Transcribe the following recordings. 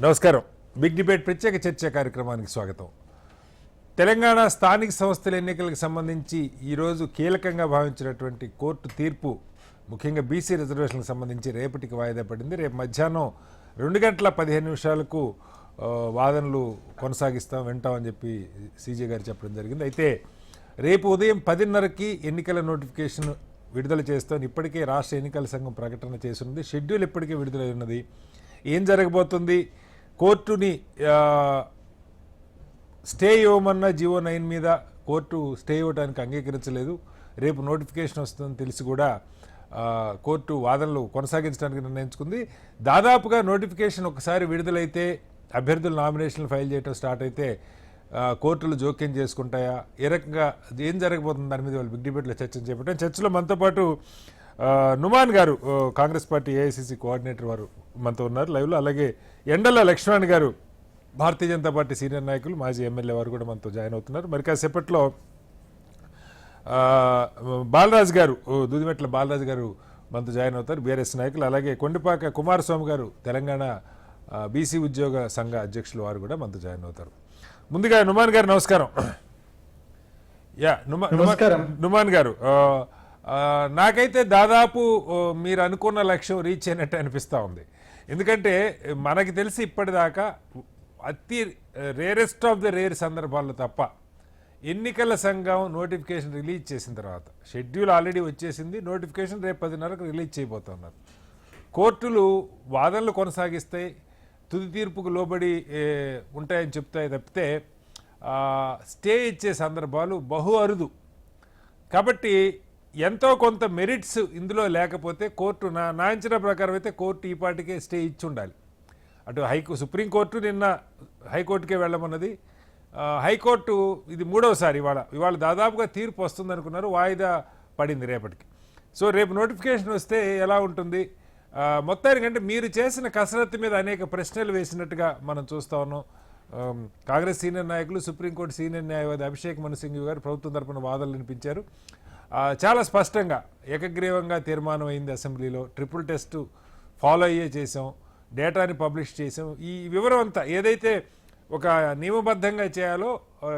నమస్కారం. Big debate ప్రత్యేక చర్చ కార్యక్రమానికి స్వాగతం. తెలంగాణ స్థానిక సంస్థల ఎన్నికలకు సంబంధించి ఈరోజు కీలకంగా భావించినటువంటి కోర్టు తీర్పు ముఖ్యంగా బీసీ రిజర్వేషన్లకు సంబంధించి రేపటికి వాయిదా పడింది. రేపు మధ్యాహ్నం 2:15 వాదనలు కొనసాగిస్తాం వింటామని చెప్పి సీజే గారు చెప్పడం జరిగింది. అయితే రేపు ఉదయం 10:30కి ఎన్నికల నోటిఫికేషన్ విడుదల చేస్తాం. ఇప్పటికే రాష్ట్ర ఎన్నికల సంఘం ప్రకటన చేస్తున్నది. షెడ్యూల్ ఇప్పటికే విడుదలై ఉన్నది. ఏం జరగబోతుంది? కోర్టుని స్టే ఇవ్వమన్న జీవో 9 మీద కోర్టు స్టే ఇవ్వడానికి అంగీకరించలేదు. రేపు నోటిఫికేషన్ వస్తుందని తెలిసి కూడా కోర్టు వాదనలు కొనసాగించడానికి నిర్ణయించుకుంది. దాదాపుగా నోటిఫికేషన్ ఒకసారి విడుదలైతే అభ్యర్థులు నామినేషన్లు ఫైల్ చేయడం స్టార్ట్ అయితే కోర్టులు జోక్యం చేసుకుంటాయా, ఏ రకంగా ఏం జరగబోతుంది దాని మీద వాళ్ళు బిగ్ డిబేట్లో చర్చను చేపట్టాం. చర్చలో మనతో పాటు నుమాన్ గారు కాంగ్రెస్ పార్టీ ఏఐసిసి కోఆర్డినేటర్ వారు మనతో ఉన్నారు లైవ్లో. అలాగే ఎండల లక్ష్మణ్ గారు భారతీయ జనతా పార్టీ సీనియర్ నాయకులు మాజీ ఎమ్మెల్యే వారు కూడా మనతో జాయిన్ అవుతున్నారు. మరి కాసేపట్లో బాలరాజు గారు దూదిమెట్ల బాలరాజు గారు మనతో జాయిన్ అవుతారు, బీఆర్ఎస్ నాయకులు. అలాగే కొండిపాక కుమారస్వామి గారు తెలంగాణ బీసీ ఉద్యోగ సంఘ అధ్యక్షులు వారు కూడా మనతో జాయిన్ అవుతారు. ముందుగా నుమాన్ గారు నమస్కారం. నుమాన్ గారు, నాకైతే దాదాపు మీరు అనుకున్న లక్ష్యం రీచ్ అయినట్టు అనిపిస్తూ ఉంది. ఎందుకంటే మనకి తెలిసి ఇప్పటిదాకా అతి రేరెస్ట్ ఆఫ్ ద రేర్ సందర్భాల్లో తప్ప ఎన్నికల సంఘం నోటిఫికేషన్ రిలీజ్ చేసిన తర్వాత షెడ్యూల్ ఆల్రెడీ వచ్చేసింది, నోటిఫికేషన్ రేపు 10:30కు రిలీజ్ చేయబోతున్నారు. కోర్టులు వాదనలు కొనసాగిస్తాయి, తుది తీర్పుకు లోబడి ఉంటాయని చెప్తాయి తప్పితే స్టే ఇచ్చే సందర్భాలు బహు అరుదు. కాబట్టి ఎంతో కొంత మెరిట్స్ ఇందులో లేకపోతే కోర్టు నా అంచనా ప్రకారం అయితే కోర్టు ఈ పాటికే స్టే ఇచ్చి ఉండాలి. అటు సుప్రీంకోర్టు నిన్న హైకోర్టుకే వెళ్ళమన్నది. హైకోర్టు ఇది మూడవసారి ఇవాళ దాదాపుగా తీర్పు వస్తుంది అనుకున్నారు, వాయిదా పడింది రేపటికి. సో రేపు నోటిఫికేషన్ వస్తే ఎలా ఉంటుంది? మొత్తానికంటే మీరు చేసిన కసరత్తు మీద అనేక ప్రశ్నలు వేసినట్టుగా మనం చూస్తూ ఉన్నాం. కాంగ్రెస్ సీనియర్ నాయకులు, సుప్రీంకోర్టు సీనియర్ న్యాయవాది అభిషేక్ మను సింఘవి గారు ప్రభుత్వం తరపున వాదనలు వినిపించారు. చాలా స్పష్టంగా ఏకగ్రీవంగా తీర్మానం అయింది అసెంబ్లీలో. ట్రిపుల్ టెస్ట్ ఫాలో అయ్యే చేసాం, డేటాని పబ్లిష్ చేసాం. ఈ వివరం అంతా ఏదైతే ఒక నియమబద్ధంగా చేయాలో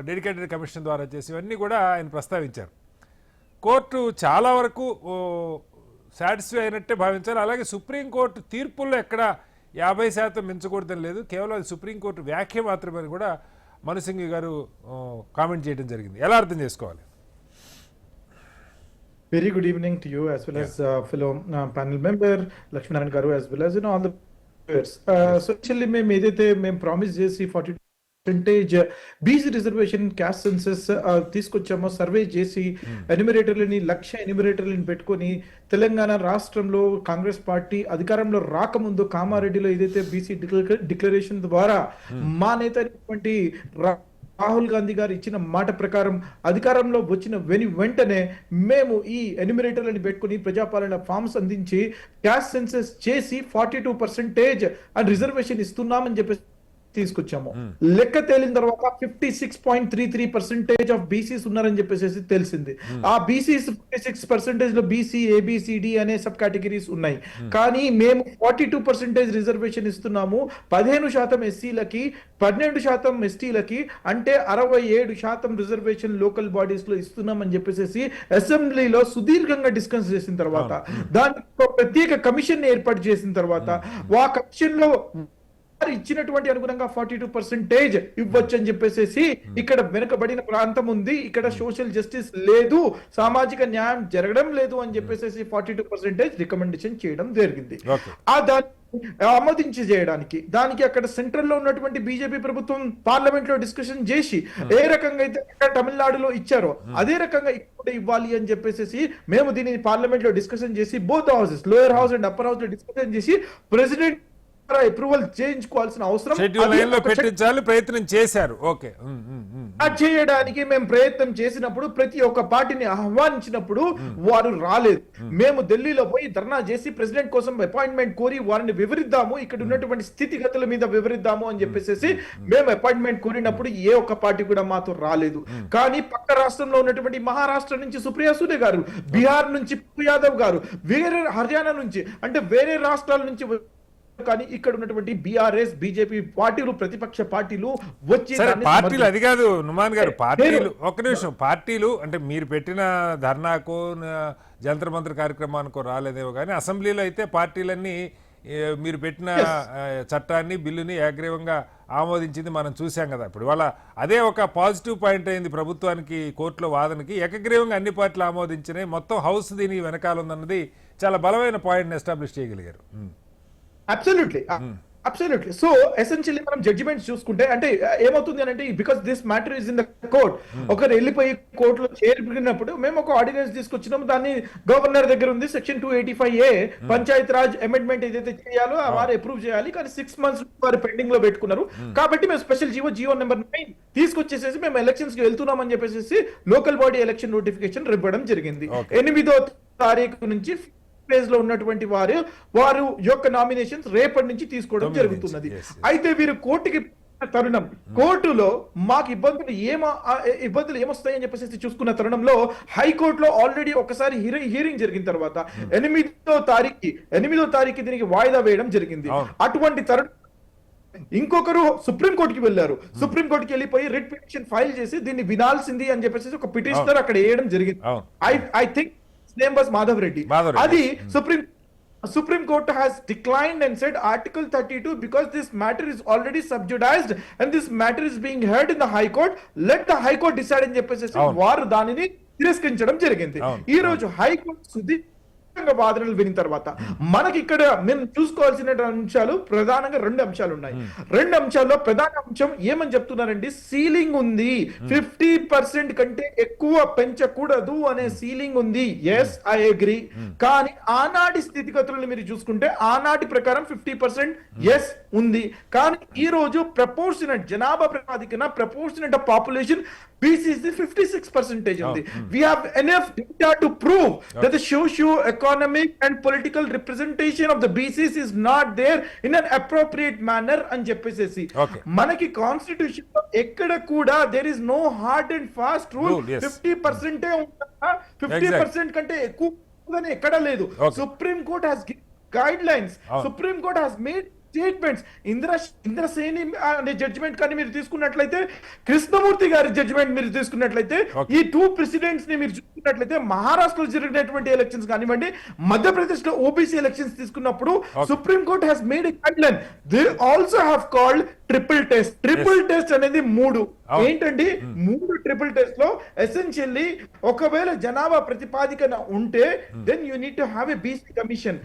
డెడికేటెడ్ కమిషన్ ద్వారా చేసేవన్నీ కూడా ఆయన ప్రస్తావించారు. కోర్టు చాలా వరకు సాటిస్ఫై అయినట్టే భావించాలి. అలాగే సుప్రీంకోర్టు తీర్పుల్లో ఎక్కడ 50% మించకూడదని లేదు, కేవలం అది సుప్రీంకోర్టు వ్యాఖ్య మాత్రమే అని కూడా మనుసింఘి గారు కామెంట్ చేయడం జరిగింది. ఎలా అర్థం చేసుకోవాలి? Very good evening to you as well as fellow panel member Lakshman Garu as well as all the viewers. So actually మేము ప్రామిస్ చేసి 40% బీసీ రిజర్వేషన్ క్యాస్ట్ సెన్సస్ తీసుకొచ్చామో, సర్వే చేసి ఎన్యూమరేటర్లని 1,00,000 ఎన్యూమరేటర్లను పెట్టుకొని తెలంగాణ రాష్ట్రంలో కాంగ్రెస్ పార్టీ అధికారంలో రాకముందు కామారెడ్డిలో ఏదైతే బీసీ డిక్లరేషన్ ద్వారా మా నేత అయినటువంటి రాహుల్ గాంధీ గారు ఇచ్చిన మాట ప్రకారం అధికారంలో వచ్చిన వెంటనే మేము ఈ ఎన్యూమరేటర్లను పెట్టుకుని ప్రజాపాలన ఫార్మ్స్ అందించి క్యాస్ట్ సెన్సస్ చేసి 42% అండ్ రిజర్వేషన్ ఇస్తున్నామని చెప్పేసి తీసుకొచ్చాము. లెక్క తేలిన తర్వాత 56.33% ఆఫ్ బీసీస్ ఉన్నారని చెప్పేసి తెలిసింది. ఆ బీసీస్ 56% లో బీసీ, ఏబిసిడి అనే సబ్ కేటగిరీస్ ఉన్నాయి. కానీ మేము 42% రిజర్వేషన్ ఇస్తున్నాము. 15% ఎస్సీలకి, 12% ఎస్టీలకి, అంటే 67% రిజర్వేషన్ లోకల్ బాడీస్ లో ఇస్తున్నామని చెప్పేసి అసెంబ్లీలో సుదీర్ఘంగా డిస్కస్ చేసిన తర్వాత దానికి ప్రత్యేక కమిషన్ ఏర్పాటు చేసిన తర్వాత ఆ కమిషన్ లో ఇచ్చినటువంటి అనుగుణంగా 42% ఇవ్వచ్చు అని చెప్పేసి ఇక్కడ వెనుకబడిన ప్రాంతం ఉంది, ఇక్కడ సోషల్ జస్టిస్ లేదు, సామాజిక న్యాయం జరగడం లేదు అని చెప్పేసి 42% రికమెండేషన్ చేయడం జరిగింది. దాన్ని ఆమోదించి చేయడానికి దానికి అక్కడ సెంట్రల్ లో ఉన్నటువంటి బీజేపీ ప్రభుత్వం పార్లమెంట్ లో డిస్కషన్ చేసి ఏ రకంగా అయితే తమిళనాడులో ఇచ్చారో అదే రకంగా ఇక్కడ ఇవ్వాలి అని చెప్పేసి మేము దీనిని పార్లమెంట్ లో డిస్కషన్ చేసి both houses, lower house and upper house లో డిస్కషన్ చేసి ప్రెసిడెంట్ అప్రూవల్ చేయించుకోవాల్సిన అవసరం ప్రయత్నం చేశారు. చేయడానికి మేము ప్రయత్నం చేసినప్పుడు ప్రతి ఒక్క పార్టీని ఆహ్వానించినప్పుడు వారు రాలేదు. మేము ఢిల్లీలో పోయి ధర్నా చేసి ప్రెసిడెంట్ కోసం అపాయింట్మెంట్ కోరి వారిని వివరిద్దాము, ఇక్కడ ఉన్నటువంటి స్థితిగతుల మీద వివరిద్దాము అని చెప్పేసి మేము అపాయింట్మెంట్ కోరినప్పుడు ఏ ఒక్క పార్టీ కూడా మాతో రాలేదు. కానీ పక్క రాష్ట్రంలో ఉన్నటువంటి మహారాష్ట్ర నుంచి సుప్రియా సూలే గారు, బీహార్ నుంచి పప్పు యాదవ్ గారు, వేరే హర్యానా నుంచి అంటే వేరే రాష్ట్రాల నుంచి కానీ ఇక్కడ ఉన్నటువంటి బీఆర్ఎస్ బీజేపీ పార్టీలు ప్రతిపక్ష పార్టీలు వచ్చి సరే దాన్ని పార్టీలు అది కాదు నుమాన్ గారు పార్టీలు నేను- ఒక్క నిమిషం పార్టీలు అంటే మీరు పెట్టిన ధర్నాకో జంతర్ మంత్ర కార్యక్రమానికో రాలేదేమో కానీ అసెంబ్లీలో అయితే పార్టీలన్నీ మీరు పెట్టిన చట్టాన్ని బిల్లుని ఏకగ్రీవంగా ఆమోదించింది మనం చూసాం కదా ఇప్పుడు వాళ్ళ అదే ఒక పాజిటివ్ పాయింట్ అయింది ప్రభుత్వానికి కోర్టులో వాదనకి ఏకగ్రీవంగా అన్ని పార్టీలు ఆమోదించినాయి మొత్తం హౌస్ దీనికి వెనకాల ఉందన్నది చాలా బలమైన పాయింట్ని ఎస్టాబ్లిష్ చేయగలిగారు అబ్సల్యూట్లీ అబ్సల్యూట్లీ సో ఎసెన్షియల్లీ మనం జడ్జిమెంట్స్ చూసుకుంటే అంటే ఏమవుతుంది అని అంటే because this matter is in the court ఒకరు వెళ్ళిపోయి కోర్టులో చేరినప్పుడు మేము ఒక ఆర్డినెన్స్ తీసుకొచ్చినాము దాన్ని గవర్నర్ దగ్గర ఉంది section 285A Panchayat Raj amendment ఏదైతే చేయాలో వారు అప్రూవ్ చేయాలి కానీ 6 months వారు పెండింగ్ లో పెట్టుకున్నారు కాబట్టి మేము స్పెషల్ జియో నెంబర్ 9 తీసుకొచ్చేసేసి మేము ఎలక్షన్స్ కి వెళ్తున్నాం అని చెప్పేసి లోకల్ బాడీ ఎలక్షన్ నోటిఫికేషన్ ఇవ్వడం జరిగింది 8వ తారీఖు నుంచి ఫేజ్ లో ఉన్నటువంటి వారు యొక్క నామినేషన్స్ రేపటి నుంచి తీసుకోవడం జరుగుతున్నది అయితే వీరు కోర్టుకి తరుణం కోర్టులో మాకు ఇబ్బందులు ఏమొస్తాయని చెప్పేసి చూసుకున్న తరుణంలో హైకోర్టులో ఆల్రెడీ ఒకసారి హియరింగ్ జరిగిన తర్వాత 8వ తారీఖు దీనికి వాయిదా వేయడం జరిగింది అటువంటి తరుణం ఇంకొకరు సుప్రీంకోర్టుకి వెళ్ళారు సుప్రీంకోర్టుకి వెళ్ళిపోయి రిట్ పిటిషన్ ఫైల్ చేసి దీన్ని వినాల్సింది అని చెప్పేసి ఒక పిటిషనర్ అక్కడ వేయడం జరిగింది I think name was Madhav Reddy. Adi Supreme Court has declined and said Article 32 because this matter is already subjudiced and this matter is being heard in the High Court. Let the High Court decide అని చెప్పేసి వారు దానిని తిరస్కరించడం జరిగింది. ఈ రోజు high court వాదనలు విని తర్వాత మనకి ఇక్కడ మేము చూసుకోవాల్సిన అంశాలు ప్రధానంగా 2 అంశాలు ఉన్నాయి 2 అంశాల్లో ప్రధాన అంశం ఏమని చెప్తున్నారండి సీలింగ్ ఉంది 50% కంటే ఎక్కువ పెంచకూడదు అనే సీలింగ్ ఉంది ఎస్ ఐ అగ్రీ కానీ ఆనాటి స్థితిగతులను మీరు చూసుకుంటే ఆనాటి ప్రకారం 50% ఎస్ ఉంది కానీ ఈ రోజు ప్రపోర్షనట్ జనాభా ప్రాతిపదికన ప్రపోర్షనట్ ఆఫ్ పాపులేషన్ BCC 56% ఉంది. We have enough data to prove that the socio-economic and political representation of the BCC is not there in an appropriate manner అని చెప్పేసి మనకి కాన్స్టిట్యూషన్ లో ఎక్కడ కూడా there is no hard and fast rule 50% ఉంటుందా 50% కంటే ఎక్కువ ఎక్కడ లేదు supreme court has guidelines supreme court has made statements Indra Sawhney అనే జడ్జిమెంట్ కానీ మీరు తీసుకున్నట్లయితే కృష్ణమూర్తి గారి జడ్జిమెంట్ మీరు తీసుకున్నట్లయితే ఈ 2 ప్రెసిడెంట్స్ ని మీరు చూసుకున్నట్లయితే మహారాష్ట్రలో జరిగినటువంటి ఎలక్షన్స్ కానివ్వండి మధ్యప్రదేశ్ లో ఓబీసీ ఎలక్షన్స్ తీసుకున్నప్పుడు supreme court has made a guideline they also have called triple test అనేది 3 ఏంటండి 3 ట్రిపుల్ టెస్ట్ లో ఎసెన్షియల్లీ ఒకవేళ జనాభా ప్రతిపాదికన ఉంటే then you need to have a BC commission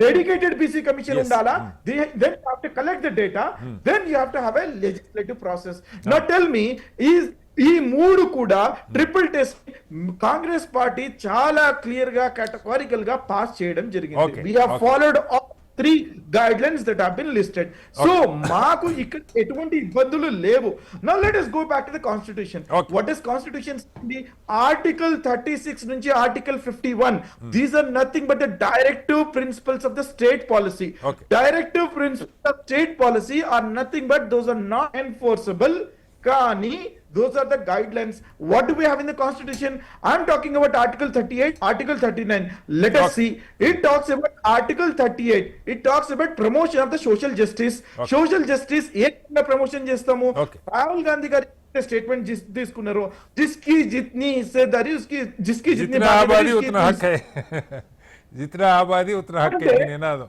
dedicated BC commission undala then you have to collect the data then you have to have a legislative process now tell me is ఈ 3 కూడా triple test Congress party చాలా clear గా categorical గా pass చేయడం జరిగింది we have followed all 3 guidelines that have been listed so maaku ikkada etuvanti ibbandulu levu now let us go back to the constitution what does constitution say article 36 nunchi article 51 these are nothing but the directive principles of the state policy directive principles of state policy are nothing but those are not enforceable kani those are the guidelines what do we have in the constitution I'm talking about article 38 article 39 let us see it talks about article 38 it talks about promotion of the social justice A promotion చేస్తాము రాహుల్ గాంధీ గారి statement తీసుకున్నారు जिसकी जितनी हिस्सेदारी उसकी जिसकी जितनी आबादी उतना हक है जितना आबादी उतना हक है निनादం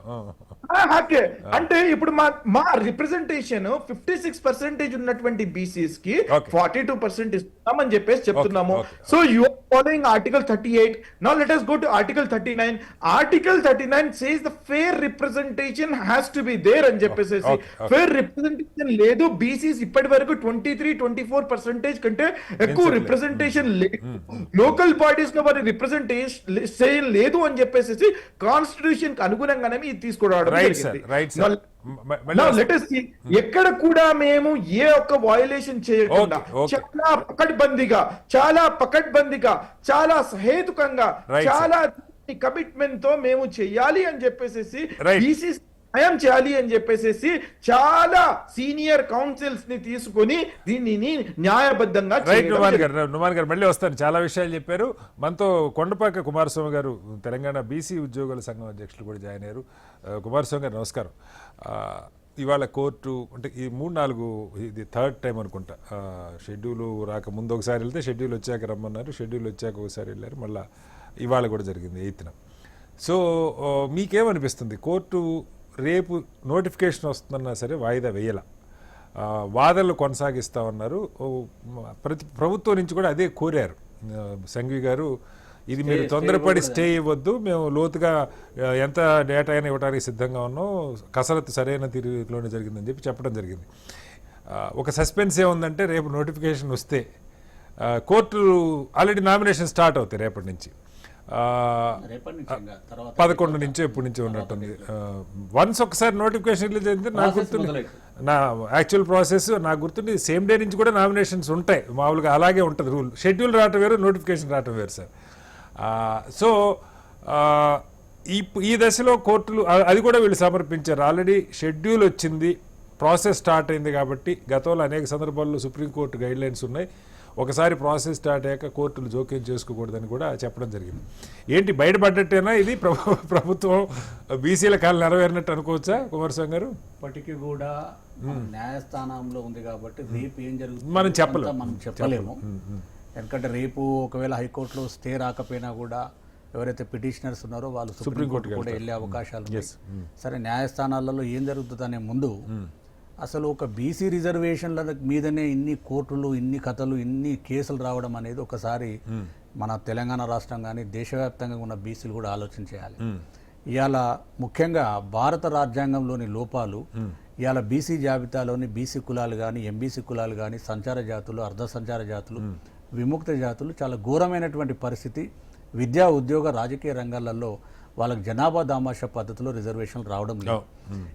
హక్కే అంటే ఇప్పుడు మా రిప్రజెంటేషన్ 56% ఉన్నటువంటి బీసీస్ కి 42% ఇస్తున్నామని చెప్పేసి చెప్తున్నాము so you are following article 38 now let us go to article 39 article 39 says the fair representation has to be there అని చెప్పేసి ఫేర్ రిప్రజెంటేషన్ లేదు బీసీస్ ఇప్పటి వరకు 23-24% కంటే ఎక్కువ రిప్రజెంటేషన్ లేదు లోకల్ బాడీస్ లో వారి రిప్రజెంటేషన్ లేదు అని చెప్పేసి కాన్స్టిట్యూషన్ కి అనుగుణంగానే ఇది తీసుకురావడం ఎక్కడ కూడా మేము ఏ ఒక్క వయలేషన్ చేయకుండా చాలా పకడ్బందీగా చాలా సహేతుకంగా చాలా కమిట్మెంట్ తో మేము చెయ్యాలి అని చెప్పేసి బీసీ న్యాయం చేయాలి అని చెప్పేసి చాలా సీనియర్ కౌన్సిల్స్ ని తీసుకొని దీనిని న్యాయబద్ధంగా రైట్ నుమాన్ గారు మళ్ళీ వస్తాను. చాలా విషయాలు చెప్పారు. మనతో కొండపాక కుమారస్వామి గారు తెలంగాణ బీసీ ఉద్యోగుల సంఘం అధ్యక్షులు కూడా జాయిన్ అయ్యారు. కుమారస్వామి గారు నమస్కారం. ఇవాళ కోర్టు అంటే ఈ 3-4 ఇది థర్డ్ టైం అనుకుంటా షెడ్యూల్ రాక ముందు ఒకసారి వెళ్తే షెడ్యూల్ వచ్చాక రమ్మన్నారు, షెడ్యూల్ వచ్చాక ఒకసారి వెళ్ళారు, మళ్ళీ ఇవాళ కూడా జరిగింది 8న. సో మీకేమనిపిస్తుంది? కోర్టు రేపు నోటిఫికేషన్ వస్తుందన్నా సరే వాయిదా వేయాల, వాదనలు కొనసాగిస్తా ఉన్నారు. ప్రభుత్వం నుంచి కూడా అదే కోరారు సంఘవి గారు, ఇది మీరు తొందరపడి స్టే ఇవ్వద్దు, మేము లోతుగా ఎంత డేటా అయినా ఇవ్వడానికి సిద్ధంగా ఉన్నాం, కసరత్తు సరైన తీరులోనే జరిగిందని చెప్పడం జరిగింది. ఒక సస్పెన్స్ ఏముందంటే రేపు నోటిఫికేషన్ వస్తే కోర్టు ఆల్రెడీ నామినేషన్ స్టార్ట్ అవుతాయి రేపటి నుంచి, 11 నుంచి ఎప్పటి నుంచి ఉన్నట్టుంది. వన్స్ ఒకసారి నోటిఫికేషన్ రిలీజ్ అయితే నాకు గుర్తుంది, నా యాక్చువల్ ప్రాసెస్ నాకు గుర్తుంది సేమ్ డే నుంచి కూడా నామినేషన్స్ ఉంటాయి మామూలుగా, అలాగే ఉంటుంది రూల్. షెడ్యూల్ రావటం వేరు, నోటిఫికేషన్ రావటం వేరు సార్. సో ఈ దశలో కోర్టులు అది కూడా వీళ్ళు సమర్పించారు. ఆల్రెడీ షెడ్యూల్ వచ్చింది, ప్రాసెస్ స్టార్ట్ అయింది కాబట్టి గతంలో అనేక సందర్భాల్లో సుప్రీంకోర్టు గైడ్ లైన్స్ ఉన్నాయి, ఒకసారి ప్రాసెస్ స్టార్ట్ అయ్యాక కోర్టులు జోక్యం చేసుకోకూడదని కూడా చెప్పడం జరిగింది. ఏంటి బయటపడ్డట్టేనా ఇది ప్రభుత్వం బీసీల కాలు నెరవేరినట్టు అనుకోవచ్చా కుమారస్వామి గారు? ఇప్పటికీ కూడా న్యాయస్థానంలో ఉంది కాబట్టి రేపు ఏం జరుగుతుంది మనం చెప్పలేము. ఎందుకంటే రేపు ఒకవేళ హైకోర్టులో స్టే రాకపోయినా కూడా ఎవరైతే పిటిషనర్స్ ఉన్నారో వాళ్ళు సుప్రీంకోర్టు కూడా వెళ్ళే అవకాశాలు ఉన్నాయి. సరే, న్యాయస్థానాలలో ఏం జరుగుతుందనే ముందు అసలు ఒక బీసీ రిజర్వేషన్ల మీదనే ఇన్ని కోర్టులు, ఇన్ని కథలు, ఇన్ని కేసులు రావడం అనేది ఒకసారి మన తెలంగాణ రాష్ట్రం కానీ దేశవ్యాప్తంగా ఉన్న బీసీలు కూడా ఆలోచన చేయాలి. ఇవాళ ముఖ్యంగా భారత రాజ్యాంగంలోని లోపాలు, ఇవాళ బీసీ జాబితాలోని బీసీ కులాలు కానీ, ఎంబీసీ కులాలు కానీ, సంచార జాతులు, అర్ధ సంచార జాతులు, విముక్త జాతులు చాలా ఘోరమైనటువంటి పరిస్థితి. విద్యా, ఉద్యోగ, రాజకీయ రంగాలలో వాళ్ళకి జనాభా దామాషా పద్ధతిలో రిజర్వేషన్లు రావడం లేదు.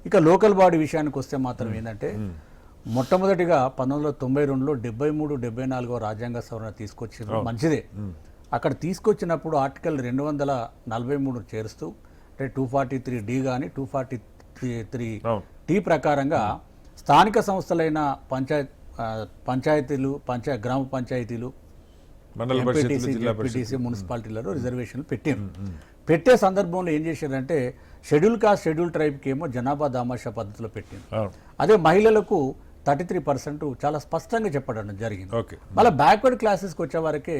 ఇక లోకల్ బాడీ విషయానికి వస్తే మాత్రం ఏంటంటే మొట్టమొదటిగా 1992లో 73-74వ రాజ్యాంగ సవరణ తీసుకొచ్చింది, మంచిదే. అక్కడ తీసుకొచ్చినప్పుడు ఆర్టికల్ 243 చేరుస్తూ అంటే 243D కానీ 243T ప్రకారంగా స్థానిక సంస్థలైన పంచాయతీలు, గ్రామ పంచాయతీలు, ఎంపీటీసీ, మున్సిపాలిటీలలో రిజర్వేషన్లు పెట్టే సందర్భంలో ఏం చేశారంటే షెడ్యూల్ కాస్ట్, షెడ్యూల్ ట్రైబ్కి ఏమో జనాభా దామాషా పద్ధతిలో పెట్టింది. అదే మహిళలకు 33% చాలా స్పష్టంగా చెప్పడం జరిగింది. మళ్ళీ బ్యాక్వర్డ్ క్లాసెస్కి వచ్చే వరకే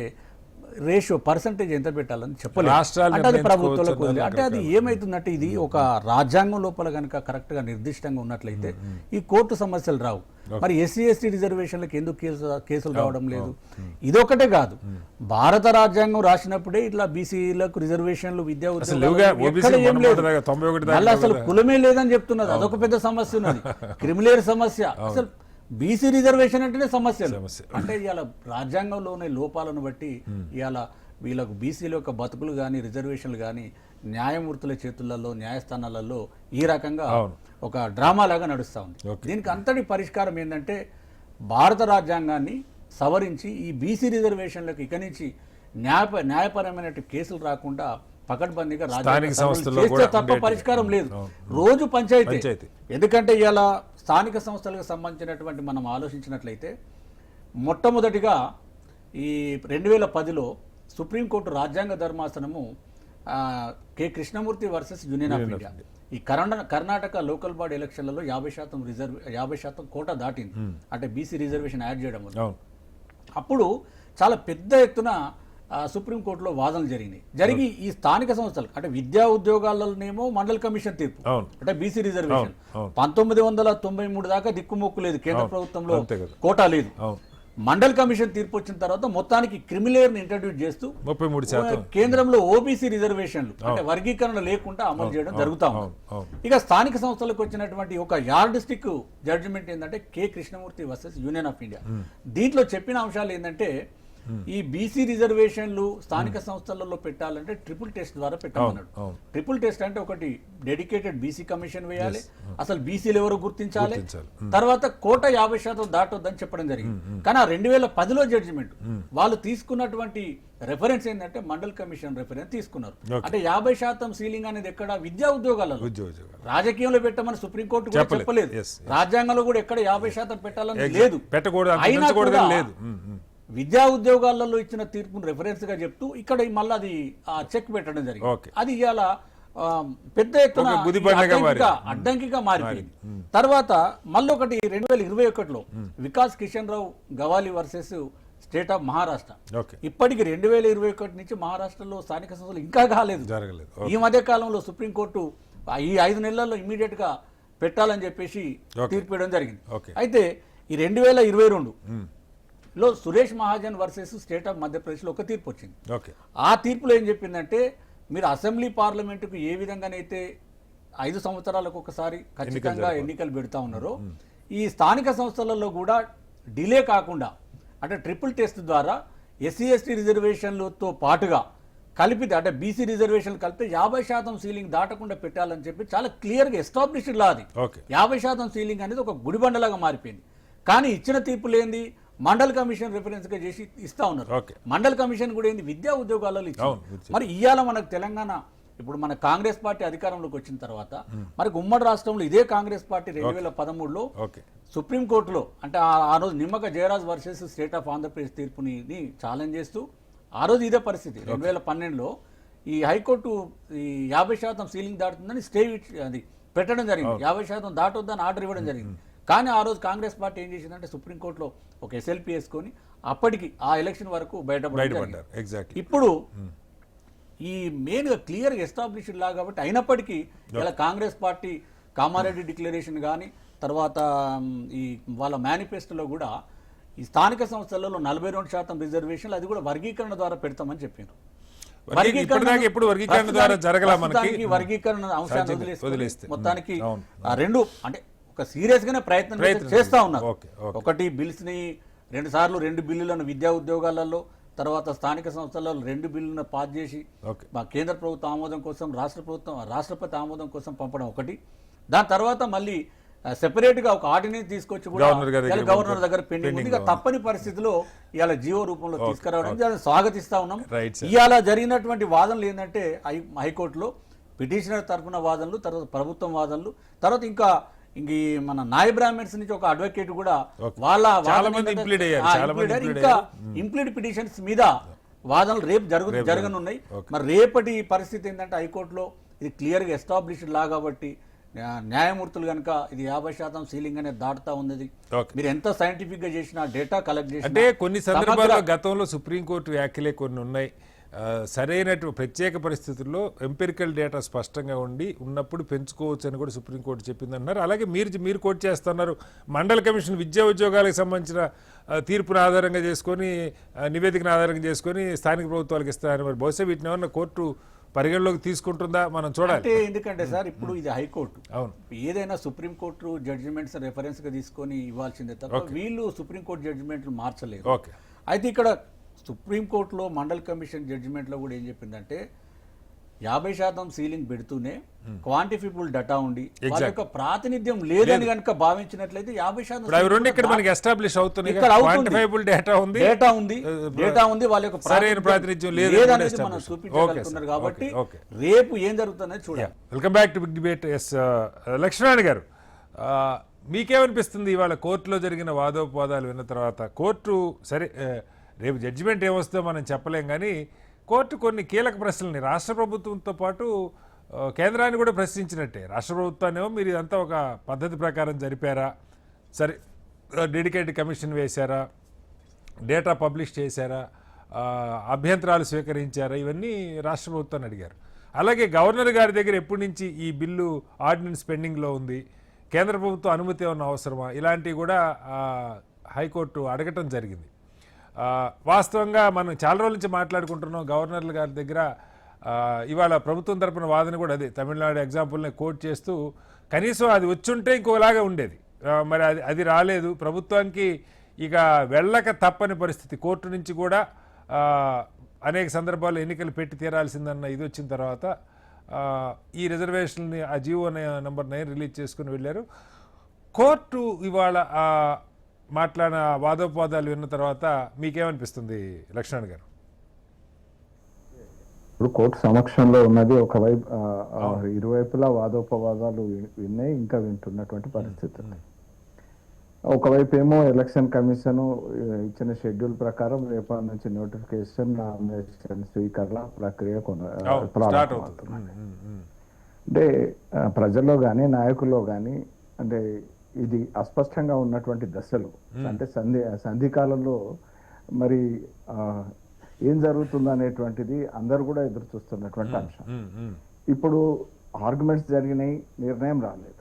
రేషియో పర్సంటేజ్ ఎంత పెట్టాలని చెప్పలేదు. అంటే అది ప్రభుత్వాలకు అంటే అది ఏమైతుందంటే ఇది ఒక రాజ్యాంగం లోపల కనుక కరెక్ట్గా నిర్దిష్టంగా ఉన్నట్లయితే ఈ కోర్టు సమస్యలు రావు. మరి ఎస్సీ ఎస్టీ రిజర్వేషన్లకు ఎందుకు కేసులు రావడం లేదు? ఇదొకటే కాదు, భారత రాజ్యాంగం రాసినప్పుడే ఇట్లా బీసీలకు రిజర్వేషన్లు, విద్యా ఉద్యోగాలు అసలు కులమే లేదని చెప్తున్నది. అదొక పెద్ద సమస్య ఉన్నది, క్రిమిలేర్ సమస్య. అసలు బీసీ రిజర్వేషన్ అంటేనే సమస్యలు. అంటే ఇవాళ రాజ్యాంగంలోనే లోపాలను బట్టి ఇవాళ వీళ్ళకు బీసీల యొక్క బతుకులు కానీ, రిజర్వేషన్లు కానీ న్యాయమూర్తుల చేతులలో, న్యాయస్థానాలలో ఈ రకంగా ఒక డ్రామా లాగా నడుస్తూ ఉంది. దీనికి అంతటి పరిష్కారం ఏంటంటే భారత రాజ్యాంగాన్ని సవరించి ఈ బీసీ రిజర్వేషన్లకు ఇక నుంచి న్యాయపరమైన కేసులు రాకుండా పకడ్బందీగా రాజ్యాంగం తప్ప పరిష్కారం లేదు. రోజు పంచాయతీ. ఎందుకంటే ఇలా స్థానిక సంస్థలకు సంబంధించినటువంటి మనం ఆలోచించినట్లయితే మొట్టమొదటిగా ఈ 2010లో సుప్రీంకోర్టు రాజ్యాంగ ధర్మాసనము K Krishnamurthy versus union of India, ఈ కర్ణాటక లోకల్ బాడీ ఎలక్షన్లలో 50% కోటా దాటింది. అంటే బీసీ రిజర్వేషన్ యాడ్ చేయడం వల్ల అప్పుడు చాలా పెద్ద ఎత్తున సుప్రీంకోర్టులో వాదనలు జరిగి ఈ స్థానిక సంస్థలు అంటే విద్యా ఉద్యోగాలనేమో మండల్ కమిషన్ తీర్పు, అంటే బీసీ రిజర్వేషన్ 1993 దాకా దిక్కుమొక్కు లేదు, కేంద్ర ప్రభుత్వంలో కోటా లేదు. మండల్ కమిషన్ తీర్పు వచ్చిన తర్వాత మొత్తానికి క్రిమిలేర్ ని ఇంట్రడ్యూస్ చేస్తూ 33% కేంద్రంలో ఓబీసీ రిజర్వేషన్లు అంటే వర్గీకరణ లేకుండా అమలు చేయడం జరుగుతా ఉంది. ఇక స్థానిక సంస్థలకు వచ్చినటువంటి ఒక యార్డిస్టిక్ జడ్జిమెంట్ ఏంటంటే K Krishnamurthy versus union of India. దీంట్లో చెప్పిన అంశాలు ఏంటంటే ఈ బీసీ రిజర్వేషన్లు స్థానిక సంస్థలలో పెట్టాలంటే ట్రిపుల్ టెస్ట్ ద్వారా పెట్టమన్నాడు. అవును. ట్రిపుల్ టెస్ట్ అంటే ఒకటి డెడికేటెడ్ బీసీ కమిషన్ వేయాలి, అసలు బీసీలు ఎవరు గుర్తించాలి, తర్వాత కోట 50% దాటొద్దని చెప్పడం జరిగింది. కానీ ఆ 2010లో జడ్జిమెంట్ వాళ్ళు తీసుకున్నటువంటి రెఫరెన్స్ ఏంటంటే మండల్ కమిషన్ రెఫరెన్స్ తీసుకున్నారు. అంటే 50% సీలింగ్ అనేది ఎక్కడ విద్యా ఉద్యోగాలలో, రాజకీయంలో పెట్టమని సుప్రీంకోర్టు కూడా చెప్పలేదు, రాజ్యాంగంలో కూడా ఎక్కడ 50% పెట్టాలని లేదు, అయినా కూడా విద్యా ఉద్యోగాలలో ఇచ్చిన తీర్పును రెఫరెన్స్ గా చెప్తూ ఇక్కడ మళ్ళీ అది చెక్ పెట్టడం జరిగింది. అది ఇవాళ పెద్ద ఎత్తున అడ్డంకిగా మారిపోయింది. తర్వాత మళ్ళీ ఒకటి 2021లో Vikas Kishan Rao Gawali versus state of Maharashtra. ఇప్పటికి 2021 నుంచి మహారాష్ట్రలో స్థానిక సంస్థలు ఇంకా కాలేదు. ఈ మధ్య కాలంలో సుప్రీంకోర్టు ఈ 5 నెలల్లో ఇమీడియట్ గా పెట్టాలని చెప్పేసి తీర్పు ఇవ్వడం జరిగింది. అయితే ఈ 2022లో Suresh Mahajan versus state of Madhya Pradesh లో ఒక తీర్పు వచ్చింది. ఆ తీర్పులో ఏం చెప్పిందంటే మీరు అసెంబ్లీ పార్లమెంటుకు ఏ విధంగానైతే 5 సంవత్సరాలకు ఒకసారి ఖచ్చితంగా ఎన్నికలు పెడతా ఉన్నారో ఈ స్థానిక సంస్థలలో కూడా డిలే కాకుండా అంటే ట్రిపుల్ టెస్ట్ ద్వారా ఎస్సీ ఎస్టీ రిజర్వేషన్లతో పాటుగా కలిపితే అంటే బీసీ రిజర్వేషన్ కలిపితే 50% సీలింగ్ దాటకుండా పెట్టాలని చెప్పి చాలా క్లియర్గా ఎస్టాబ్లిష్డ్ లా అది. 50% సీలింగ్ అనేది ఒక గుడిబండలాగా మారిపోయింది. కానీ ఇచ్చిన తీర్పులు ఏంది మండల్ కమిషన్ రెఫరెన్స్ గా చేసి ఇస్తా ఉన్నారు. మండల్ కమిషన్ కూడా ఏంది విద్యా ఉద్యోగాలలో ఇచ్చింది. మరి ఇవాళ మనకు తెలంగాణ ఇప్పుడు మన కాంగ్రెస్ పార్టీ అధికారంలోకి వచ్చిన తర్వాత మనకు ఉమ్మడి రాష్ట్రంలో ఇదే కాంగ్రెస్ పార్టీ 2013లో సుప్రీంకోర్టులో అంటే ఆ రోజు Nimmaka Jayaraj versus state of Andhra Pradesh తీర్పుని ఛాలెంజ్ చేస్తూ ఆ రోజు ఇదే పరిస్థితి 2012లో ఈ హైకోర్టు ఈ 50% సీలింగ్ దాటుతుందని స్టే అది పెట్టడం జరిగింది. 50% దాటొద్దని ఆర్డర్ ఇవ్వడం జరిగింది. కానీ ఆ రోజు కాంగ్రెస్ పార్టీ ఏం చేసిందంటే సుప్రీంకోర్టులో ఒక ఎస్ఎల్పి వేసుకొని అప్పటికి ఆ ఎలక్షన్ వరకు బయటపడ్డారు. ఇప్పుడు ఈ మెయిన్ గా క్లియర్ ఎస్టాబ్లిష్డ్ లా కాబట్టి అయినప్పటికీ ఇలా కాంగ్రెస్ పార్టీ కామారెడ్డి డిక్లరేషన్ కానీ తర్వాత ఈ వాళ్ళ మేనిఫెస్టోలో కూడా ఈ స్థానిక సంస్థలలో 42% రిజర్వేషన్లు అది కూడా వర్గీకరణ ద్వారా పెడతామని చెప్పారు. వర్గీకరణ అంశాన్ని వదిలేస్తే మొత్తానికి రెండు అంటే ఒక సీరియస్ గానే ప్రయత్నం చేస్తా ఉన్నారు. ఒకటి బిల్స్ ని 2 సార్లు 2 బిల్లులను విద్యా ఉద్యోగాలలో తర్వాత స్థానిక సంస్థలలో 2 బిల్లులను పాస్ చేసి మా కేంద్ర ప్రభుత్వ ఆమోదం కోసం రాష్ట్రపతి ఆమోదం కోసం పంపడం ఒకటి. దాని తర్వాత మళ్ళీ సెపరేట్ గా ఒక ఆర్డినెన్స్ తీసుకొచ్చి కూడా గవర్నర్ దగ్గర పెండింగ్ ఉంది. తప్పని పరిస్థితిలో ఇవాళ జీవో రూపంలో తీసుకురావడం స్వాగతిస్తా ఉన్నాం. ఇవాళ జరిగినటువంటి వాదనలు ఏంటంటే హైకోర్టులో పిటిషనర్ తరఫున వాదనలు, తర్వాత ప్రభుత్వం వాదనలు, తర్వాత ఇంకా మన నాయ బ్రాహ్మణ్స్ నుంచి ఒక అడ్వకేట్ కూడా వాళ్ళ ఇంకా ఇంప్లీడ్ పిటిషన్స్ మీద వాదనలు రేపు జరగనున్నాయి. మరి రేపటి పరిస్థితి ఏంటంటే హైకోర్టులో ఇది క్లియర్ గా ఎస్టాబ్లిష్డ్ లా కాబట్టి న్యాయమూర్తులు కనుక ఇది 50% సీలింగ్ అనేది దాటుతా ఉన్నది. మీరు ఎంత సైంటిఫిక్ గా చేసినా డేటా కలెక్ట్ చేసినా అంటే కొన్ని సందర్భాల్లో గతంలో సుప్రీంకోర్టు వ్యాఖ్యలే కొన్ని ఉన్నాయి. సరైనటువంటి ప్రత్యేక పరిస్థితుల్లో ఎంపెరికల్ డేటా స్పష్టంగా ఉన్నప్పుడు పెంచుకోవచ్చు అని కూడా సుప్రీంకోర్టు చెప్పింది అన్నారు. అలాగే మీరు కోట్ చేస్తున్నారు మండల కమిషన్ విద్యా ఉద్యోగాలకు సంబంధించిన తీర్పును ఆధారంగా చేసుకొని నివేదికను ఆధారంగా చేసుకొని స్థానిక ప్రభుత్వాలకు ఇస్తారని. మరి బహుశా వీటిని ఏమన్నా కోర్టు పరిగణలోకి తీసుకుంటుందా మనం చూడాలి. ఎందుకంటే సార్ ఇప్పుడు ఇది హైకోర్టు, ఏదైనా సుప్రీంకోర్టు జడ్జిమెంట్స్ రెఫరెన్స్ గా తీసుకొని ఇవ్వాల్సిందే తప్ప వీళ్ళు సుప్రీంకోర్టు జడ్జిమెంట్లు మార్చలేదు. అయితే ఇక్కడ సుప్రీంకోర్టులో మండల్ కమిషన్ జడ్జిమెంట్లో కూడా ఏం చెప్పిందంటే 50% సీలింగ్ పెడుతూనే క్వాంటిఫిబుల్ డేటా ఉండి వాళ్ళ యొక్క ప్రాతినిధ్యం లేదని కనుక భావించినట్లయితే 50% ఇక్కడ మనకి ఎస్టాబ్లిష్ అవుతుంది. డేటా ఉంది వాళ్ళ యొక్క ప్రాతినిధ్యం లేదనేది మనం చూపించగలుగుతున్నారు. కాబట్టి రేపు ఏం జరుగుతుందని చూడాలి. Welcome back to big debate. Lakshman గారు, మీకేమనిపిస్తుంది ఇవాళ కోర్టులో జరిగిన వాదోపవాదాలు విన్న తర్వాత? కోర్టు సరే రేపు జడ్జిమెంట్ ఏమొస్తుందో మనం చెప్పలేం, కానీ కోర్టు కొన్ని కీలక ప్రశ్నల్ని రాష్ట్ర ప్రభుత్వంతో పాటు కేంద్రాన్ని కూడా ప్రశ్నించినట్టే. రాష్ట్ర ప్రభుత్వాన్నేమో మీరు ఇదంతా ఒక పద్ధతి ప్రకారం జరిపారా, సరే డెడికేటెడ్ కమిషన్ వేశారా, డేటా పబ్లిష్ చేశారా, అభ్యంతరాలు స్వీకరించారా, ఇవన్నీ రాష్ట్ర ప్రభుత్వాన్ని అడిగారు. అలాగే గవర్నర్ గారి దగ్గర ఎప్పటి నుంచి ఈ బిల్లు ఆర్డినెన్స్ పెండింగ్లో ఉంది, కేంద్ర ప్రభుత్వం అనుమతి ఏమన్నా అవసరమా, ఇలాంటివి కూడా హైకోర్టు అడగటం జరిగింది. వాస్తవంగా మనం చాలా రోజుల నుంచి మాట్లాడుకుంటున్నాం గవర్నర్ల గారి దగ్గర. ఇవాళ ప్రభుత్వం తరపున వాదన కూడా అదే, తమిళనాడు ఎగ్జాంపుల్ని కోట్ చేస్తూ, కనీసం అది వచ్చుంటే ఇంకోలాగా ఉండేది, మరి అది రాలేదు. ప్రభుత్వానికి ఇక వెళ్ళక తప్పని పరిస్థితి, కోర్టు నుంచి కూడా అనేక సందర్భాల్లో ఎన్నికలు పెట్టి తీరాల్సిందన్న ఇది వచ్చిన తర్వాత ఈ రిజర్వేషన్ని ఆ జీవో నెంబర్ 9 రిలీజ్ చేసుకుని వెళ్ళారు. కోర్టు ఇవాళ మాట్లాడిన వాదోపవాదాలు విన్న తర్వాత మీకేమనిపిస్తుంది లక్ష్మణ్ గారు? ఇప్పుడు కోర్టు సమక్షంలో ఉన్నది ఒకవైపు ఇరువైపులా వాదోపవాదాలు విన్నాయి, ఇంకా వింటున్నటువంటి పరిస్థితి ఉంది. ఒకవైపు ఏమో ఎలక్షన్ కమిషన్ ఇచ్చిన షెడ్యూల్ ప్రకారం రేపటి నుంచి నోటిఫికేషన్, నామినేషన్ స్వీకరణ ప్రక్రియ ప్రారంభమవుతుంది. అంటే ప్రజల్లో కానీ నాయకుల్లో కానీ అంటే ఇది అస్పష్టంగా ఉన్నటువంటి దశలు, అంటే సంధికాలంలో మరి ఏం జరుగుతుంది అనేటువంటిది అందరూ కూడా ఎదురు చూస్తున్నటువంటి అంశం. ఇప్పుడు ఆర్గ్యుమెంట్స్ జరిగినాయి, నిర్ణయం రాలేదు,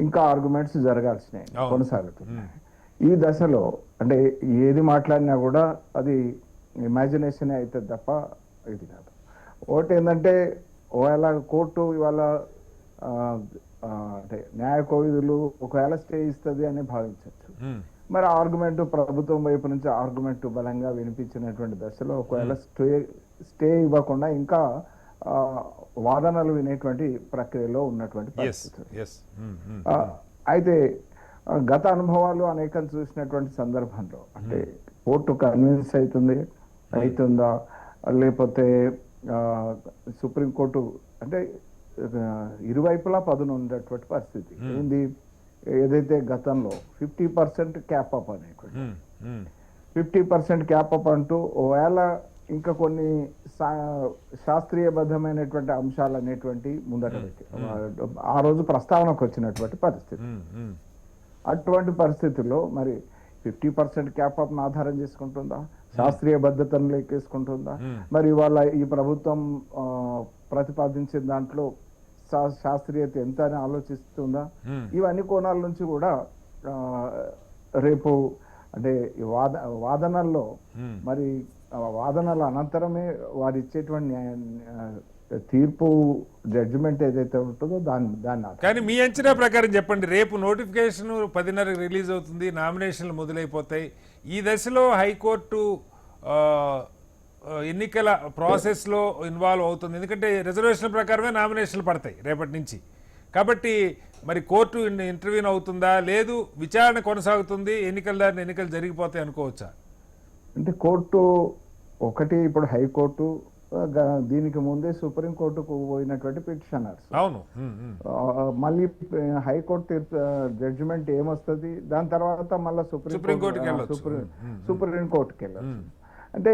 ఇంకా ఆర్గ్యుమెంట్స్ జరగాల్సినవి కొనసాగుతున్నాయి. ఈ దశలో అంటే ఏది మాట్లాడినా కూడా అది ఇమాజినేషన్ అవుతుంది తప్ప ఇది కాదు. ఒకటి ఏంటంటే ఒకవేళ కోర్టు ఇవాళ అంటే న్యాయ కోవిధులు ఒకవేళ స్టే ఇస్తుంది అని భావించవచ్చు. మరి ఆర్గ్యుమెంట్ ప్రభుత్వం వైపు నుంచి ఆర్గ్యుమెంట్ బలంగా వినిపించినటువంటి దశలో ఒకవేళ స్టే ఇవ్వకుండా ఇంకా వాదనలు వినేటువంటి ప్రక్రియలో ఉన్నటువంటి పరిస్థితి. అయితే గత అనుభవాలు అనేకం చూసినటువంటి సందర్భంలో అంటే కోర్టు కన్విన్స్ అవుతుందా లేకపోతే సుప్రీంకోర్టు అంటే ఇరువైపులా పదును ఉండేటువంటి పరిస్థితి ఏంది. ఏదైతే గతంలో 50% క్యాప్ అప్ అనేటువంటి 50% క్యాప్ అప్ అంటూ ఒకవేళ ఇంకా కొన్ని శాస్త్రీయబద్ధమైనటువంటి అంశాలు అనేటువంటి ముందట పెట్టి ఆ రోజు ప్రస్తావనకు వచ్చినటువంటి పరిస్థితి. అటువంటి పరిస్థితుల్లో మరి 50% క్యాప్ అప్ ఆధారం చేసుకుంటుందా, శాస్త్రీయ భద్రతను లెక్కేసుకుంటుందా, మరి ఇవాళ ఈ ప్రభుత్వం ప్రతిపాదించిన దాంట్లో శాస్త్రీయత ఎంత అని ఆలోచిస్తుందా, ఇవన్నీ కోణాల నుంచి కూడా రేపు అంటే వాదనల్లో మరి వాదనల అనంతరమే వారు ఇచ్చేటువంటి తీర్పు జడ్జిమెంట్ ఏదైతే ఉంటుందో దాన్ని కానీ మీ అంచనా ప్రకారం చెప్పండి, రేపు నోటిఫికేషన్ 10:30 రిలీజ్ అవుతుంది, నామినేషన్లు మొదలైపోతాయి. ఈ దశలో హైకోర్టు ఎన్నికల ప్రాసెస్లో ఇన్వాల్వ్ అవుతుంది, ఎందుకంటే రిజర్వేషన్ ప్రకారమే నామినేషన్లు పడతాయి రేపటి నుంచి. కాబట్టి మరి కోర్టు ఇంటర్వ్యూన్ అవుతుందా, లేదు విచారణ కొనసాగుతుంది, ఎన్నికల దారిని ఎన్నికలు జరిగిపోతాయి అనుకోవచ్చా? అంటే కోర్టు ఒకటి ఇప్పుడు హైకోర్టు దీనికి ముందే సుప్రీంకోర్టుకు పోయినటువంటి పిటిషనర్స్, అవును, మళ్ళీ హైకోర్టు తీర్పు జడ్జిమెంట్ ఏమొస్తుంది, దాని తర్వాత మళ్ళీ సుప్రీంకోర్టుకి వెళ్ళచ్చు. అంటే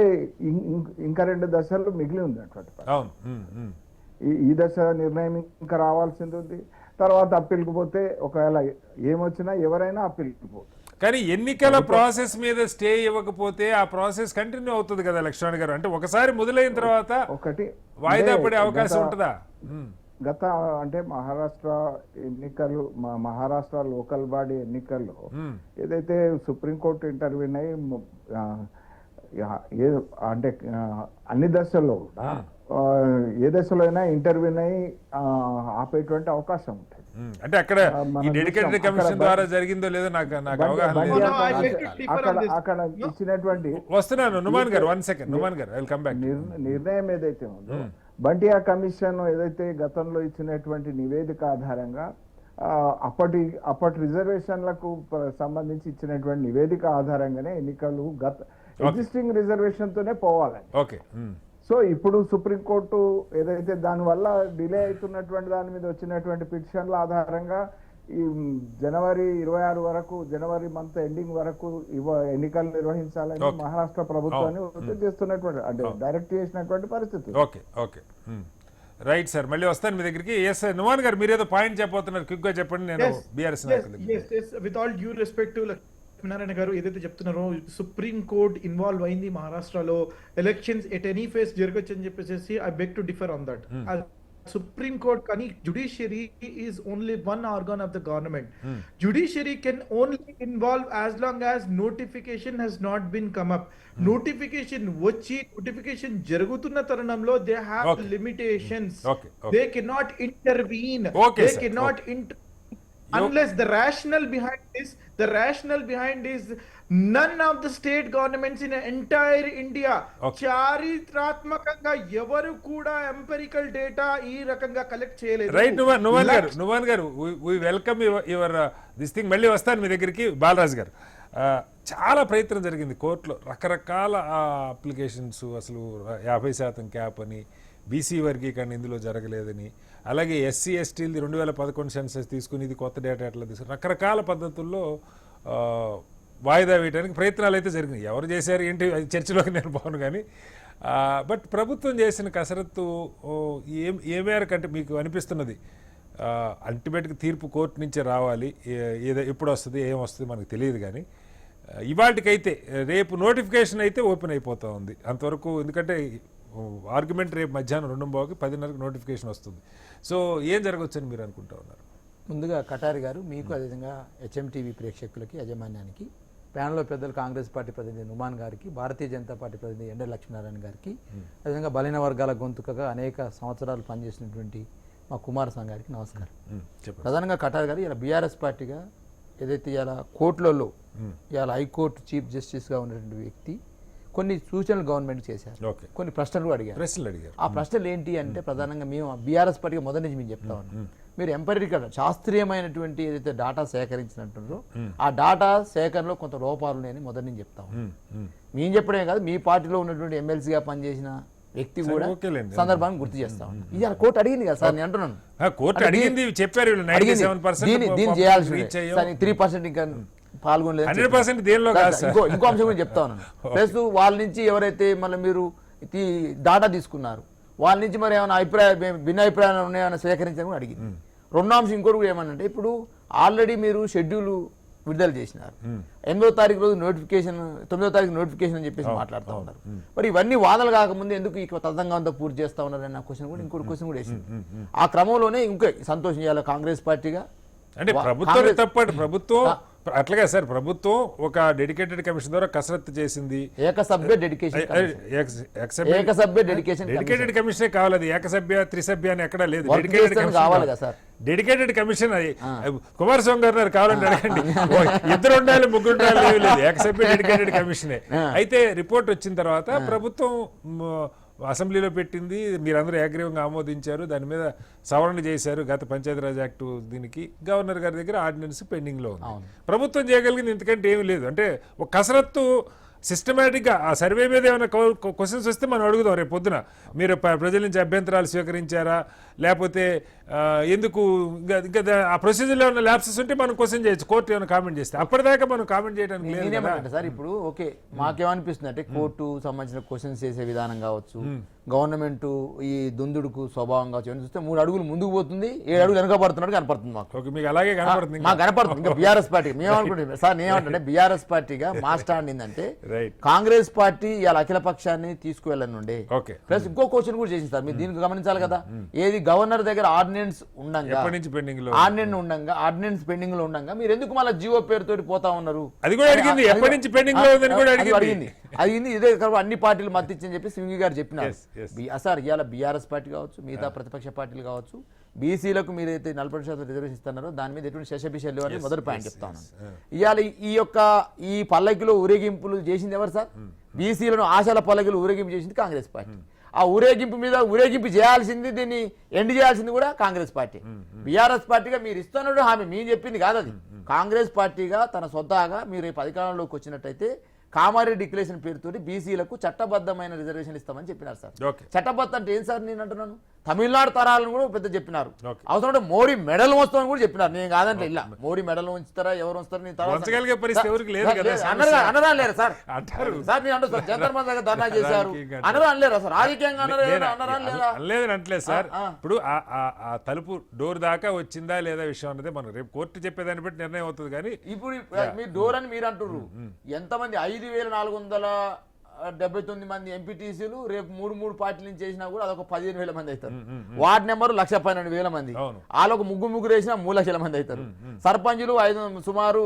ఇంకా 2 దశలు మిగిలి ఉంది అటువంటి. ఈ దశ నిర్ణయం ఇంకా రావాల్సింది ఉంది. తర్వాత అప్పీల్కి పోతే ఒకవేళ ఏమొచ్చినా ఎవరైనా అప్పీల్కి పోతారు. కానీ ఎన్నికల ప్రాసెస్ మీద స్టే ఇవ్వకపోతే ఆ ప్రాసెస్ కంటిన్యూ అవుతుంది కదా లక్ష్మణ్ గారు. అంటే ఒకసారి మొదలైన తర్వాత ఒకటి వాయిదా పడే అవకాశం ఉంటుందా? గత అంటే మహారాష్ట్ర ఎన్నికలు, మహారాష్ట్ర లోకల్ బాడీ ఎన్నికల్లో ఏదైతే సుప్రీంకోర్టు ఇంటర్వ్యూన్ అయ్యి అంటే అన్ని దశల్లో కూడా ఏ దశలో అయినా ఇంటర్వ్యూన్ అయ్యి ఆపేటువంటి అవకాశం ఉంటుంది. అంటే అక్కడ డెడికేటెడ్ కమిషన్ ద్వారా జరిగిందో లేదో నాకు అవగాహన లేదు. అక్కడ ఇచ్చినటువంటి వస్తున్నాను నుమాన్ గారు, 1 సెకండ్ నుమాన్ గారు, ఐ విల్ కమ్ బ్యాక్. నిర్ణయం ఏదైతే ఉందో బంటియా కమిషన్ ఏదైతే గతంలో ఇచ్చినటువంటి నివేదిక ఆధారంగా అప్పటి రిజర్వేషన్లకు సంబంధించి ఇచ్చినటువంటి నివేదిక ఆధారంగానే ఎన్నికలు ఎగ్జిస్టింగ్ రిజర్వేషన్ తోనే పోవాలని. ఓకే. సో ఇప్పుడు సుప్రీంకోర్టు ఏదైతే దానివల్ల డిలే అవుతున్నటువంటి దాని మీద వచ్చినటువంటి పిటిషన్ల ఆధారంగా ఈ జనవరి 26 వరకు, జనవరి మంత్ ఎండింగ్ వరకు ఎన్నికలు నిర్వహించాలని మహారాష్ట్ర ప్రభుత్వాన్ని ఒత్తిడి చేస్తున్నటువంటి అంటే డైరెక్ట్ చేసినటువంటి పరిస్థితి. ఓకే ఓకే రైట్ సార్, మళ్ళీ వస్తాను మీ దగ్గరికి. ఎస్ నుమాన్ గారు, మీరు ఏదో పాయింట్ చెప్పబోతున్నారు, క్విక్ గా చెప్పండి. నేను BRS with all due respect to Lakshminarayana గారు ఏదైతే చెప్తున్నారో, సుప్రీం కోర్ట్ ఇన్వాల్వ్ అయింది మహారాష్ట్రలో, ఎలక్షన్స్ ఎట్ ఎనీ ఫేస్ జరగచ్చు అని చెప్పేసి I beg to differ on that. Supreme Court kani judiciary is only one organ of the government. Judiciary can only involve as long as notification has not been come up. Notification jarugutunna taranamlo they have limitations. They cannot intervene. They cannot unless the rationale behind this, The rationale behind is none of the state governments in entire India చారిత్రాత్మకంగా ఎవరు కూడా empirical data ఈ రకంగా collect చేయలేదు. Right Nuwan గారు we welcome your this thing. మళ్ళీ వస్తాను మీ దగ్గరికి. బాలరాజు గారు, చాలా ప్రయత్నం జరిగింది కోర్టులో, రకరకాల అప్లికేషన్స్, అసలు 50% క్యాప్ అని, బీసీ వర్గీకరణ ఇందులో జరగలేదని, అలాగే ఎస్సీ ఎస్టీలది 2011 సెన్సస్ తీసుకుని ఇది కొత్త డేటా ఎట్లా తీసుకుని రకరకాల పద్ధతుల్లో వాయిదా వేయడానికి ప్రయత్నాలు అయితే జరిగినాయి. ఎవరు చేశారు ఏంటి అది చర్చలోకి నేను పోను కానీ, బట్ ప్రభుత్వం చేసిన కసరత్తు ఏ మేరకు అంటే మీకు అనిపిస్తున్నది అల్టిమేట్గా తీర్పు కోర్టు నుంచే రావాలి, ఎప్పుడు వస్తుంది ఏం వస్తుంది మనకు తెలియదు కానీ ఇవాటికైతే రేపు నోటిఫికేషన్ అయితే ఓపెన్ అయిపోతూ ఉంది అంతవరకు. ఎందుకంటే ఆర్గ్యుమెంట్ రేపు మధ్యాహ్నం 2:15కి 10:30కి నోటిఫికేషన్ వస్తుంది. సో ఏం జరగవచ్చు అని మీరు అనుకుంటా ఉన్నారు? ముందుగా కటారి గారు మీకు అదేవిధంగా హెచ్ఎంటీవీ ప్రేక్షకులకి యాజమాన్యానికి, ప్యానల్లో పెద్దలు కాంగ్రెస్ పార్టీ ప్రతినిధి నుమాన్ గారికి, భారతీయ జనతా పార్టీ ప్రతినిధి ఎండ లక్ష్మీనారాయణ గారికి, అదేవిధంగా బలైన వర్గాల గొంతుకగా అనేక సంవత్సరాలు పనిచేసినటువంటి మా కుమారస్వామి గారికి నమస్కారం. ప్రధానంగా కటారి గారు ఇలా బీఆర్ఎస్ పార్టీగా ఏదైతే ఇలా కోర్టులలో ఇవాళ హైకోర్టు చీఫ్ జస్టిస్గా ఉన్నటువంటి వ్యక్తి కొన్ని సూచనలు గవర్నమెంట్ చేశారు, కొన్ని ప్రశ్నలు అడిగారు. ఆ ప్రశ్నలు ఏంటి అంటే ప్రధానంగా మేము బీఆర్ఎస్ పార్టీగా మొదటి నుంచి మేము చెప్తా ఉన్నాం, మీరు ఎంపరికల్ శాస్త్రీయమైనటువంటి ఏదైతే డాటా సేకరించినట్టుందో ఆ డాటా సేకరణలో కొంత లోపాలు ఉన్నాయని మొదటి నుంచి చెప్తా ఉన్నాం. మేము చెప్పడమే కాదు, మీ పార్టీలో ఉన్నటువంటి ఎమ్మెల్సీగా పనిచేసిన వ్యక్తి కూడా సందర్భాన్ని గుర్తు చేస్తా ఉన్నాం. ఇది కోర్టు అడిగింది కదా సార్, నేను అంటున్నాను దీన్ని చేయాల్సింది 3% ఇంకా పాల్గొనలేదు. ఇంకో అంశం కూడా చెప్తా ఉన్నాను. ప్లస్ వాళ్ళ నుంచి ఎవరైతే మళ్ళీ మీరు డాటా తీసుకున్నారు వాళ్ళ నుంచి మరి ఏమైనా భిన్నాభిప్రాయాలు ఉన్నాయని సేకరించని కూడా అడిగింది. రెండో అంశం ఇంకోటి కూడా ఏమనంటే, ఇప్పుడు ఆల్రెడీ మీరు షెడ్యూల్ విడుదల చేసినారు, 8వ తారీఖు రోజు నోటిఫికేషన్, 9వ తారీఖు నోటిఫికేషన్ అని చెప్పేసి మాట్లాడుతూ ఉన్నారు. మరి ఇవన్నీ వాదనలు కాకముందు ఎందుకు ఈ తతంగా అంతా పూర్తి చేస్తా ఉన్నారు అన్న క్వశ్చన్ కూడా ఇంకోటి క్వశ్చన్ కూడా వేసింది. ఆ క్రమంలోనే ఇంకో సంతోషం చేయాలి కాంగ్రెస్ పార్టీగా, అంటే ప్రభుత్వం తప్పటి ప్రభుత్వం అట్లాగే సార్, ప్రభుత్వం ఒక డెడికేటెడ్ కమిషన్ ద్వారా కసరత్తు చేసింది. ఏకసభ్య డెడికేటెడ్ కమిషనే కావాలి, అది ఏకసభ్య త్రిసభ్య అని ఎక్కడా లేదు. డెడికేటెడ్ కమిషన్ అది కుమారస్వామి గారు కావాలంటే అడగండి, ఇద్దరు ఉండాలి ముగ్గురు ఉండాలి లేదు, ఏకసభ్య డెడికేటెడ్ కమిషనే. అయితే రిపోర్ట్ వచ్చిన తర్వాత ప్రభుత్వం అసెంబ్లీలో పెట్టింది, మీరందరూ ఏకగ్రీవంగా ఆమోదించారు, దాని మీద సవరణ చేశారు. గత పంచాయతీరాజ్ యాక్ట్ దీనికి గవర్నర్ గారి దగ్గర ఆర్డినెన్స్ పెండింగ్లో ఉంది. ప్రభుత్వం చేయగలిగింది ఇంతకంటే ఏమీ లేదు. అంటే ఒక కసరత్తు సిస్టమేటిక్గా ఆ సర్వే మీద ఏమైనా క్వశ్చన్స్ వస్తే మనం అడుగుదాం రేపు పొద్దున, మీరు ప్రజల నుంచి అభ్యంతరాలు స్వీకరించారా, లేకపోతే ఎందుకు ఇంకా ఆ ప్రొసీజర్లో ఉన్న ల్యాప్సెస్ ఉంటే మనం క్వశ్చన్ చేయొచ్చు, కోర్టు ఏమైనా కామెంట్ చేస్తే. అప్పటిదాకా మనం కామెంట్ చేయడానికి లేదు సార్. ఇప్పుడు ఓకే, మాకేమనిపిస్తుంది అంటే కోర్టు సంబంధించిన క్వశ్చన్స్ చేసే విధానం కావచ్చు, గవర్నమెంట్ ఈ దుందుడుకు స్వభావం కావచ్చు, చూస్తే 3 అడుగులు ముందుకు పోతుంది, 7 అడుగులు వెనక పడుతున్నట్టు కనపడుతుంది మాకు. మీకు అలాగే కనపడుతుంది, మాకు కనపడుతుంది. ఇంకా బీఆర్ఎస్ పార్టీ మేమనుకుంటున్నాం సార్, నేనేమంటే బీఆర్ఎస్ పార్టీగా మా స్టాండ్ ఏంటంటే కాంగ్రెస్ పార్టీ ఇలా అఖిల పక్షాన్ని తీసుకువెళ్ళనుండే. ప్లస్ ఇంకో క్వశ్చన్ కూడా చేసింది సార్, మీరు దీనికి గమనించాలి కదా, ఏది గవర్నర్ దగ్గర ఆర్డినెన్స్ ఉండగా ఆర్డినెన్స్ పెండింగ్ లో ఉండగా మీరు ఎందుకు మళ్ళీ జియో పేరుతోటి పోతా ఉన్నారు, అది కూడా అడిగింది. ఎప్పటి నుంచి పెండింగ్ లో ఉందని కూడా అడిగింది. ఇదే అన్ని పార్టీలు మద్దతు ఇచ్చని చెప్పి సింగి గారు చెప్పినారు. సార్ ఇవాళ బీఆర్ఎస్ పార్టీ కావచ్చు, మిగతా ప్రతిపక్ష పార్టీలు కావచ్చు, బీసీలకు మీరైతే 40% రిజర్వేషన్ ఇస్తున్నారో దాని మీద ఎటువంటి శశభిష లేవు అని మొదటి పాయింట్ చెప్తా ఉన్నాను. ఇవాళ ఈ పల్లకిలో ఊరేగింపులు చేసింది ఎవరు సార్? బీసీలను ఆశల పల్లకిలో ఊరేగింపు చేసింది కాంగ్రెస్ పార్టీ. ఆ ఊరేగింపు మీద ఊరేగింపు చేయాల్సింది, దీన్ని ఎండ్ చేయాల్సింది కూడా కాంగ్రెస్ పార్టీ. బీఆర్ఎస్ పార్టీగా మీరు ఇస్తున్నట్టు హామీ మేము చెప్పింది కాదు, అది కాంగ్రెస్ పార్టీగా తన సొంతగా మీరు రేపు అధికారంలోకి వచ్చినట్టయితే కామారెడ్డి డిక్లరేషన్ పేరుతోటి బీసీలకు చట్టబద్ధమైన రిజర్వేషన్ ఇస్తామని చెప్పినారు సార్. చట్టబద్ధ అంటే ఏం సార్ నేను అంటున్నాను, తమిళనాడు తరాలను కూడా పెద్ద చెప్పినారు. అవసరం మోడీ మెడల్ వస్తామని కూడా చెప్పినారు. నేను కాదంటే ఇలా మోడీ మెడల్ ఉంచుతారా ఎవరు వస్తారు అనరా లేరా సార్? సార్ నేను అంటారు సార్, జంతర్ మంతర్ దగ్గర ధర్నా చేశారు అనరా అనలేరా సార్? రాజకీయంగా అనలేదని అంటలేదు సార్. ఇప్పుడు ఆ తలుపు డోర్ దాకా వచ్చిందా లేదా విషయం అనేది మనం రేపు కోర్టు చెప్పేదాన్ని బట్టి నిర్ణయం అవుతుంది. కానీ ఇప్పుడు మీ డోర్ అని మీరు అంటున్నారు, ఎంతమంది 5,400 79 మంది ఎంపీటీసీలు రేపు 3 పార్టీల నుంచి చేసినా కూడా అదొక 15,000 మంది అవుతారు. వార్డు నెంబరు 1,12,000 మంది, వాళ్ళొక ముగ్గురు వేసినా 3,00,000 మంది అవుతారు. సర్పంచులు సుమారు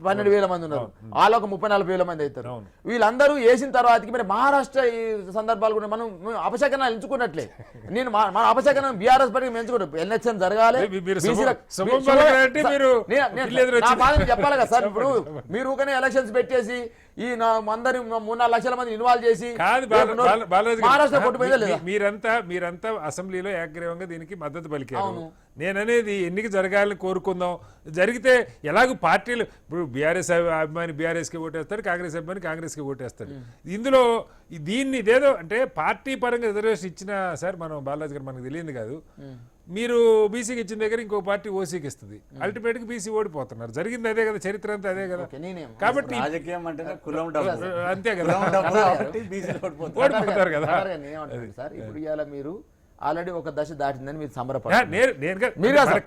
12,000 మంది ఉన్నారు, వాళ్ళొక 30,000-40,000 మంది అవుతారు. వీళ్ళందరూ వేసిన తర్వాతకి మరి మహారాష్ట్ర ఈ సందర్భాలు కూడా మనం అపశకనాలు ఎంచుకున్నట్లే. నేను మన అపశకనం బీఆర్ఎస్ పార్టీ ఎంచుకుంటాం. ఎలక్షన్ జరగాలి, నా బాధని చెప్పాలి కదా సార్. ఇప్పుడు మీరు ఊకనే ఎలక్షన్స్ పెట్టేసి ఈ అందరి 3-4 లక్షల మంది ఇన్వాల్వ్ చేసి మహారాష్ట్ర కొట్టుపోయిందా లేదా? మీరంతా అసెంబ్లీలో ఏకగ్రీవంగా దీనికి మద్దతు పలికారు. నేననేది ఎన్నిక జరగాలని కోరుకుందాం. జరిగితే ఎలాగో పార్టీలు ఇప్పుడు బీఆర్ఎస్ అభిమాని బీఆర్ఎస్కి ఓటేస్తాడు, కాంగ్రెస్ అభిమాని కాంగ్రెస్కి ఓటేస్తాడు. ఇందులో దీన్ని ఇదేదో అంటే పార్టీ పరంగా రిజర్వేషన్ ఇచ్చినా సార్, మనం బాలాజీ గారు మనకు తెలియదు కాదు, మీరు బీసీకి ఇచ్చిన దగ్గర ఇంకో పార్టీ ఓసీకి ఇస్తుంది, అల్టిమేట్ గా బీసీ ఓడిపోతున్నారు. జరిగింది అదే కదా, చరిత్ర అంతా అదే కదా. కాబట్టి రాజకీయం అంటే కులం డబ్బు అంతే కదా, ఓడిపోతారు కదా. సార్ ఇప్పుడు ఇవాళ మీరు ఆల్రెడీ ఒక దశ దాటిందని మీరు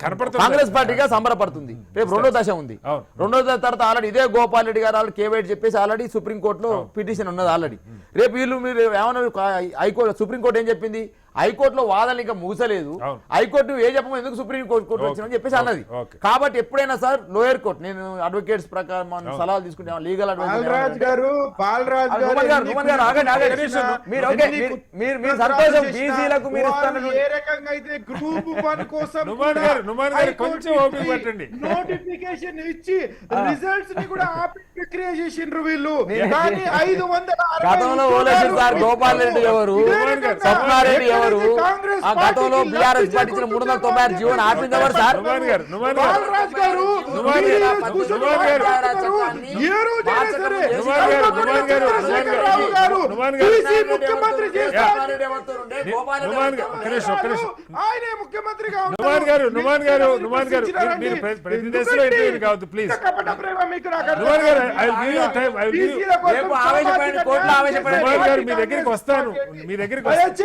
కనపడుతుంది, కాంగ్రెస్ పార్టీగా సంబరపడుతుంది. రేపు రెండో దశ ఉంది. రెండో దశ తర్వాత ఆల్రెడీ ఇదే గోపాల్ రెడ్డి గారు ఆల్రెడీ కేవైట్ చెప్పేసి ఆల్రెడీ సుప్రీంకోర్టులో పిటిషన్ ఉన్నది ఆల్రెడీ. రేపు వీళ్ళు మీరు ఏమన్నా హైకోర్టు సుప్రీంకోర్టు ఏం చెప్పింది, హైకోర్టులో వాదనలు ఇంకా ముగిసలేదు, హైకోర్టు ఏ చెప్పమో ఎందుకు సుప్రీం కోర్టు వచ్చిందని చెప్పేసి అన్నది. కాబట్టి ఎప్పుడైనా సార్ లోయర్ కోర్టు, నేను అడ్వకేట్స్ ప్రకారం సలహాలు తీసుకుంటే లీగల్ నోటిఫికేషన్ ఇచ్చి రిజల్ట్స్ ని కూడా ప్రక్రియ చేసిండ్రు వీళ్ళు. గతంలో సార్ గోపాల్ రెడ్డి ఎవరు, స్వప్నారెడ్డి ఎవరు, ఆ గతంలో బీఆర్ఎస్ పార్టీ ఇచ్చిన 396 జీవోని ఆపింది ఎవరు సార్? మీ దగ్గరికి వస్తాను,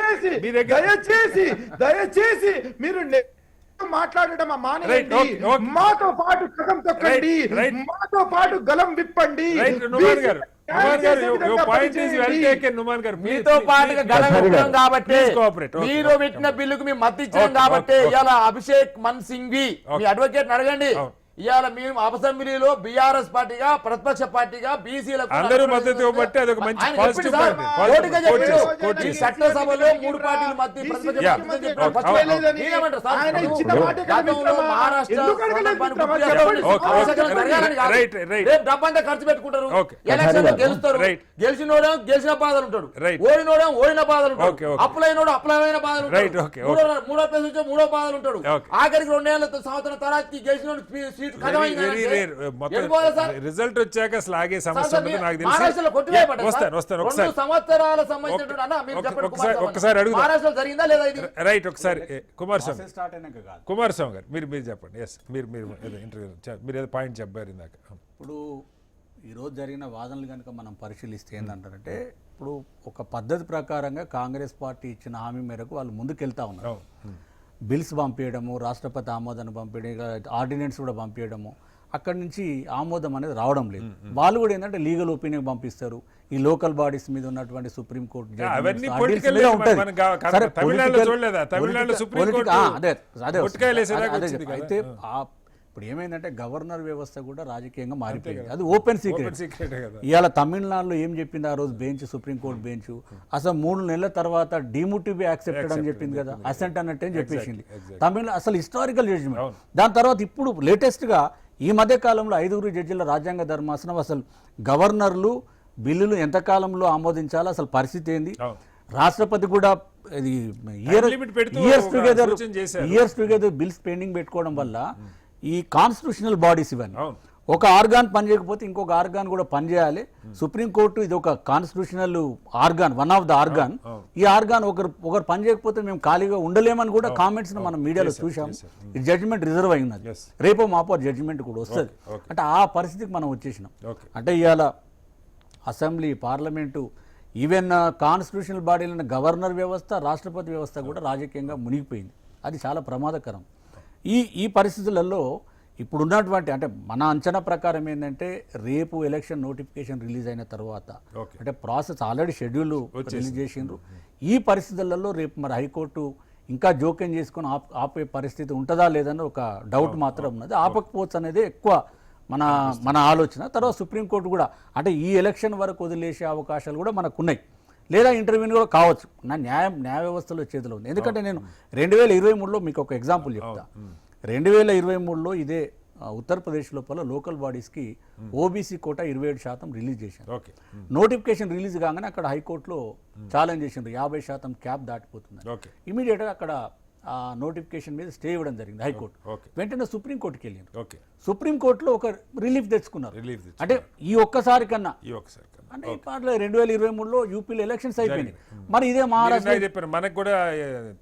దయచేసి మీరు మాట్లాడడం మానేయండి, మాతో పాటు కథం తొక్కండి, మాతో పాటు గలం విప్పండి. మీతో పాటుగా గలం విప్పాం కాబట్టి, మీరు పెట్టిన బిల్లుకు మేము మద్దతు ఇచ్చాం కాబట్టి ఇవాళ అభిషేక్ మన్ సింఘ్వి మీ అడ్వకేట్ అడగండి. ఇవాళ మేము అసెంబ్లీలో బీఆర్ఎస్ పార్టీగా ప్రతిపక్ష పార్టీగా బీసీలకు అందరూ మద్దతు ఇవ్వబట్టి అదొక మంచి పాజిటివ్ పాయింట్. చట్టసభలో 3 పార్టీలు మధ్య డబ్బంతా ఖర్చు పెట్టుకుంటారు, ఎలక్షన్ లో గెలుస్తారు, గెలిచిన బాధలు ఉంటాడు, ఓడిన బాధలు ఉంటాడు, అప్పులైన అప్పులైన బాధలు ఉంటాడు, మూడో ప్లేస్ వచ్చే మూడో బాధలు ఉంటాడు, ఆఖరికి 2 ఏళ్ల సంవత్సరం తర్వాత గెలిచిన రిజల్ట్ వచ్చాక అసలు ఆగే సమస్య నాకు తెలిసి వస్తాను ఒకసారి అడుగుతా. రైట్, ఒకసారి కుమారస్వామి గారు మీరు చెప్పండి. ఎస్, మీరు ఏదో పాయింట్ చెప్పారు ఇందాక. ఇప్పుడు ఈరోజు జరిగిన వాదనలు కనుక మనం పరిశీలిస్తే ఏంటంటారంటే, ఇప్పుడు ఒక పద్ధతి ప్రకారంగా కాంగ్రెస్ పార్టీ ఇచ్చిన హామీ మేరకు వాళ్ళు ముందుకెళ్తా ఉన్నారు. బిల్స్ పంపించడము, రాష్ట్రపతి ఆమోదాన్ని పంపించడం, ఆర్డినెన్స్ కూడా పంపించడము, అక్కడి నుంచి ఆమోదం అనేది రావడం లేదు. వాళ్ళు కూడా ఏంటంటే లీగల్ ఒపీనియన్ పంపిస్తారు. ఈ లోకల్ బాడీస్ మీద ఉన్నటువంటి సుప్రీంకోర్టు అయితే ఇప్పుడు ఏమైందంటే గవర్నర్ వ్యవస్థ కూడా రాజకీయంగా మారిపోయింది. అది ఓపెన్ సీక్రెట్. ఇవాళ తమిళనాడులో ఏం చెప్పింది ఆ రోజు బెంచ్, సుప్రీంకోర్టు బెంచ్, అసలు 3 నెలల తర్వాత డీమ్డ్ టు బి యాక్సెప్టెడ్ అని చెప్పింది కదా, అసెంట్ అన్నట్టు అని చెప్పేసింది. తమిళ అసలు హిస్టారికల్ జడ్జిమెంట్. దాని తర్వాత ఇప్పుడు లేటెస్ట్గా ఈ మధ్య కాలంలో 5 జడ్జిల రాజ్యాంగ ధర్మాసనం అసలు గవర్నర్లు బిల్లులు ఎంతకాలంలో ఆమోదించాలో అసలు పరిస్థితి ఏంది, రాష్ట్రపతి కూడా ఇయర్స్ టుగెదర్ బిల్స్ పెండింగ్ పెట్టుకోవడం వల్ల ఈ కాన్స్టిట్యూషనల్ బాడీస్ ఇవన్నీ ఒక ఆర్గాన్ పనిచేయకపోతే ఇంకొక ఆర్గాన్ కూడా పనిచేయాలి. సుప్రీంకోర్టు ఇది ఒక constitutional organ, one of the organ. ఈ ఆర్గాన్ ఒకరు పనిచేయకపోతే మేము ఖాళీగా ఉండలేమని కూడా కామెంట్స్ మనం మీడియాలో చూసాం. ఈ జడ్జిమెంట్ రిజర్వ్ అయి ఉన్నది, రేపో మాపో జడ్జిమెంట్ కూడా వస్తుంది. అంటే ఆ పరిస్థితికి మనం వచ్చేసినాం. అంటే ఇవాళ అసెంబ్లీ, పార్లమెంటు, ఈవెన్ కాన్స్టిట్యూషనల్ బాడీలైన గవర్నర్ వ్యవస్థ, రాష్ట్రపతి వ్యవస్థ కూడా రాజకీయంగా మునిగిపోయింది. అది చాలా ప్రమాదకరం. ఈ పరిస్థితులలో ఇప్పుడు ఉన్నటువంటి అంటే మన అంచనా ప్రకారం ఏంటంటే రేపు ఎలక్షన్ నోటిఫికేషన్ రిలీజ్ అయిన తర్వాత Okay. అంటే ప్రాసెస్ ఆల్రెడీ షెడ్యూల్ రిలీజ్ చేసిండ్రు. ఈ పరిస్థితులలో రేపు మరి హైకోర్టు ఇంకా జోక్యం చేసుకొని ఆపే పరిస్థితి ఉంటుందా లేదని ఒక డౌట్ మాత్రం ఉన్నది. ఆపకపోవచ్చు అనేది ఎక్కువ మన ఆలోచన. తర్వాత సుప్రీంకోర్టు కూడా అంటే ఈ ఎలక్షన్ వరకు వదిలేసే అవకాశాలు కూడా మనకు ఉన్నాయి, లేదా ఇంటర్వ్యూ కూడా కావచ్చు. న్యాయ వ్యవస్థలో చేతిలో ఉంది. ఎందుకంటే నేను 2023లో మీకు ఒక ఎగ్జాంపుల్ చెప్తా. 2023లో ఇదే ఉత్తరప్రదేశ్ లోపల లోకల్ బాడీస్కి ఓబీసీ కోటా 27% రిలీజ్ చేశారు. ఓకే. నోటిఫికేషన్ రిలీజ్ కాగానే అక్కడ హైకోర్టులో ఛాలెంజ్ చేసిండ్రు 50% క్యాప్ దాటిపోతుంది. ఓకే. ఇమీడియట్గా అక్కడ ఆ నోటిఫికేషన్ మీద స్టే ఇవ్వడం జరిగింది హైకోర్టు. ఓకే. వెంటనే సుప్రీంకోర్టుకి వెళ్ళారు. ఓకే. సుప్రీంకోర్టులో ఒక రిలీఫ్ తెచ్చుకున్నారు. రిలీఫ్ అంటే ఈ ఒక్కసారి కన్నా ఈ ఒకసారి అంటే ఇప్పట్లో 2023లో యూపీలో ఎలక్షన్స్ అయిపోయినాయి. మరి ఇదే మహారాష్ట్ర చెప్పారు మనకు కూడా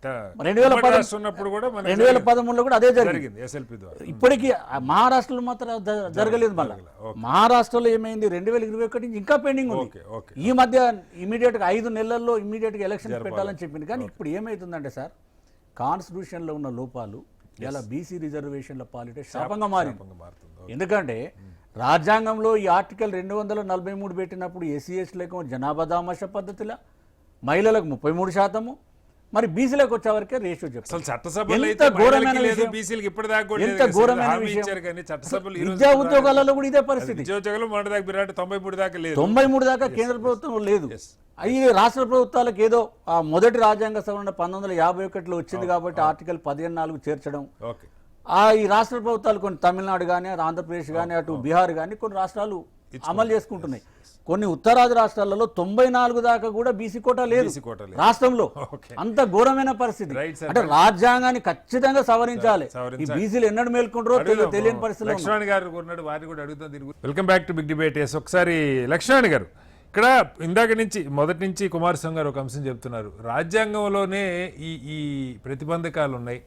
2013 ఉన్నప్పుడు కూడా 2013లో కూడా అదే జరిగింది. జరిగింది ఎస్ఎల్పి ద్వారా. ఇప్పటికీ మహారాష్ట్రలో మాత్రం జరగలేదు. మళ్ళీ మహారాష్ట్రలో ఏమైంది 2021 నుంచి ఇంకా పెండింగ్ ఉంది. ఓకే. ఓకే. ఈ మధ్య ఇమీడియట్ గా 5 నెలల్లో ఇమీడియట్ గా ఎలక్షన్ పెట్టాలని చెప్పింది. కానీ ఇప్పుడు ఏమైతుందంటే సార్, కాన్స్టిట్యూషన్ లో ఉన్న లోపాలు ఇలా బీసీ రిజర్వేషన్ల పాలిటే శాపంగా మారింది. ఎందుకంటే రాజ్యాంగంలో ఈ ఆర్టికల్ 243 పెట్టినప్పుడు ఎస్సీఎస్లకు జనాభా దామాష పద్ధతిలో మహిళలకు 33%, మరి బీసీలకు వచ్చేవరకే రేషియో అసలు చెప్తారు. చట్టసభలో ఎంత ఘోరమైన విషయం. బీసీలకు ఇప్పటిదాకా కూడా ఎంత లేదు. ఘోరమైన హామీ విషయం. ఇచ్చారు కానీ చట్టసభలు ఈ రోజు విద్యా ఉద్యోగాలలో కూడా ఇదే పరిస్థితి. ఉద్యోగాలు మాట దాకా విరాట్ 93 దాకా లేదు. 93 దాకా కేంద్ర ప్రభుత్వం లేదు. ఈ రాష్ట్ర ప్రభుత్వాలకు ఏదో ఆ మొదటి రాజ్యాంగ సవరణ 1951లో వచ్చింది కాబట్టి ఆర్టికల్ 15(4) చేర్చడం. ఓకే. ఈ రాష్ట్ర ప్రభుత్వాలు కొన్ని తమిళనాడు కానీ ఆంధ్రప్రదేశ్ కానీ అటు బీహార్ కానీ కొన్ని రాష్ట్రాలు అమలు చేసుకుంటున్నాయి. కొన్ని ఉత్తరాది రాష్ట్రాలలో 94 దాకా కూడా బీసీ కోటా లేదు రాష్ట్రంలో. అంత ఘోరమైన పరిస్థితి. అంటే రాజ్యాంగాన్ని ఖచ్చితంగా సవరించాలి. ఈ బీసీలు ఎన్నడూ మేల్కొంటారో తెలియని పరిస్థితుల్లో. లక్ష్మణ్ గారు కొన్నాడు, వారిని కూడా అడుగుతాం. Welcome back to big debate. ఒకసారి లక్ష్మణ్ గారు, ఇక్కడ ఇందాక నుంచి మొదటి నుంచి కుమారస్వామి గారు ఒక అంశం చెప్తున్నారు. రాజ్యాంగంలోనే ఈ ప్రతిబంధకాలు ఉన్నాయి.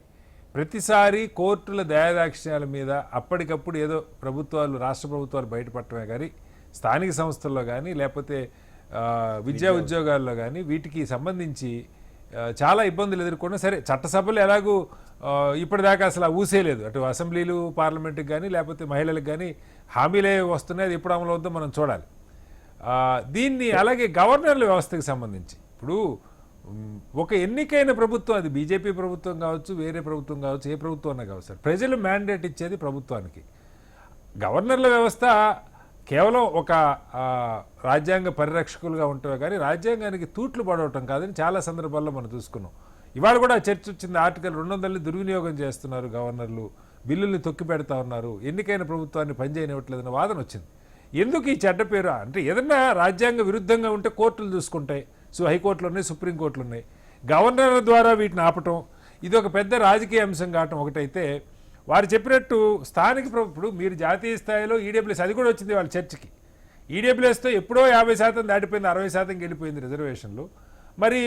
ప్రతిసారి కోర్టుల దయాదాక్షిణ్యాల మీద అప్పటికప్పుడు ఏదో ప్రభుత్వాలు రాష్ట్ర ప్రభుత్వాలు బయటపడటమే కానీ స్థానిక సంస్థల్లో కానీ లేకపోతే విద్యా ఉద్యోగాల్లో కానీ వీటికి సంబంధించి చాలా ఇబ్బందులు ఎదుర్కొన్నా సరే చట్టసభలు ఎలాగూ ఇప్పటిదాకా అసలు ఊసేయలేదు. అటు అసెంబ్లీలు పార్లమెంటుకి కానీ లేకపోతే మహిళలకు కానీ హామీలే వస్తున్నాయి. అది ఎప్పుడు అమలు అవుతుందో మనం చూడాలి. దీన్ని అలాగే గవర్నర్ల వ్యవస్థకి సంబంధించి ఇప్పుడు ఒక ఎన్నికైన ప్రభుత్వం, అది బీజేపీ ప్రభుత్వం కావచ్చు, వేరే ప్రభుత్వం కావచ్చు, ఏ ప్రభుత్వం అన్నా కావచ్చు సార్, ప్రజలు మ్యాండేట్ ఇచ్చేది ప్రభుత్వానికి. గవర్నర్ల వ్యవస్థ కేవలం ఒక రాజ్యాంగ పరిరక్షకులుగా ఉంటమే కానీ రాజ్యాంగానికి తూట్లు పడవటం కాదని చాలా సందర్భాల్లో మనం చూసుకున్నాం. ఇవాళ కూడా చర్చ వచ్చింది. ఆర్టికల్ 200ని దుర్వినియోగం చేస్తున్నారు గవర్నర్లు, బిల్లుల్ని తొక్కి పెడతా ఉన్నారు, ఎన్నికైన ప్రభుత్వాన్ని పనిచేయనివ్వట్లేదన్న వాదన వచ్చింది. ఎందుకు ఈ చెడ్డ పేరు అంటే ఏదన్నా రాజ్యాంగ విరుద్ధంగా ఉంటే కోర్టులు చూసుకుంటాయి. సో హైకోర్టులు ఉన్నాయి, సుప్రీంకోర్టులు ఉన్నాయి. గవర్నర్ ద్వారా వీటిని ఆపటం ఇది ఒక పెద్ద రాజకీయ అంశం కావటం ఒకటైతే, వారు చెప్పినట్టు స్థానిక ఇప్పుడు మీరు జాతీయ స్థాయిలో ఈడబ్ల్యూఎస్ అది కూడా వచ్చింది వాళ్ళ చర్చకి. ఈడబ్ల్యూఎస్తో ఎప్పుడో 50% దాటిపోయింది, 60%కి వెళ్ళిపోయింది రిజర్వేషన్లు. మరి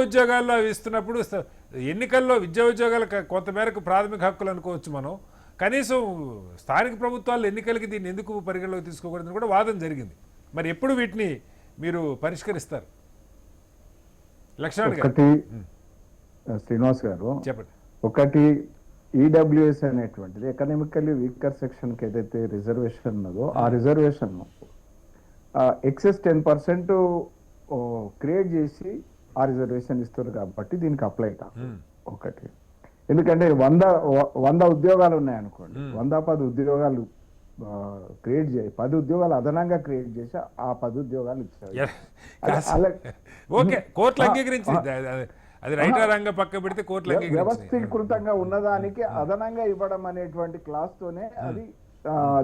ఉద్యోగాల్లో ఇస్తున్నప్పుడు ఎన్నికల్లో విద్యా ఉద్యోగాలు కొంతమేరకు ప్రాథమిక హక్కులు అనుకోవచ్చు మనం. కనీసం స్థానిక ప్రభుత్వాలు ఎన్నికలకి దీన్ని ఎందుకు పరిగణలోకి తీసుకోకూడదని కూడా వాదన జరిగింది. మరి ఎప్పుడు వీటిని మీరు పరిష్కరిస్తారు? లక్ష్మణ్ గారు. శ్రీనివాస్ గారు చెప్పండి. ఒకటి ఈడబ్ల్యూఎస్ అనేటువంటిది ఎకనామికల్లీ వీకర్ సెక్షన్కి ఏదైతే రిజర్వేషన్ ఉన్నదో ఆ రిజర్వేషన్ ఎక్సెస్ 10% క్రియేట్ చేసి ఆ రిజర్వేషన్ ఇస్తారు కాబట్టి దీనికి అప్లై కాదు. ఒకటి ఎందుకంటే 100 ఉద్యోగాలు ఉన్నాయనుకోండి, 110 ఉద్యోగాలు క్రియేట్ చేయి, 10 ఉద్యోగాలు అదనంగా క్రియేట్ చేసి ఆ 10 ఉద్యోగాలు ఇచ్చారు. ఓకే, కోర్టులు అంగీకరించింది. అది రైట్ రంగ పక్క పెడితే కోర్టులు వ్యవస్థీకృతంగా ఉన్నదానికి అదనంగా ఇవ్వడం అనేటువంటి క్లాస్ తోనే అది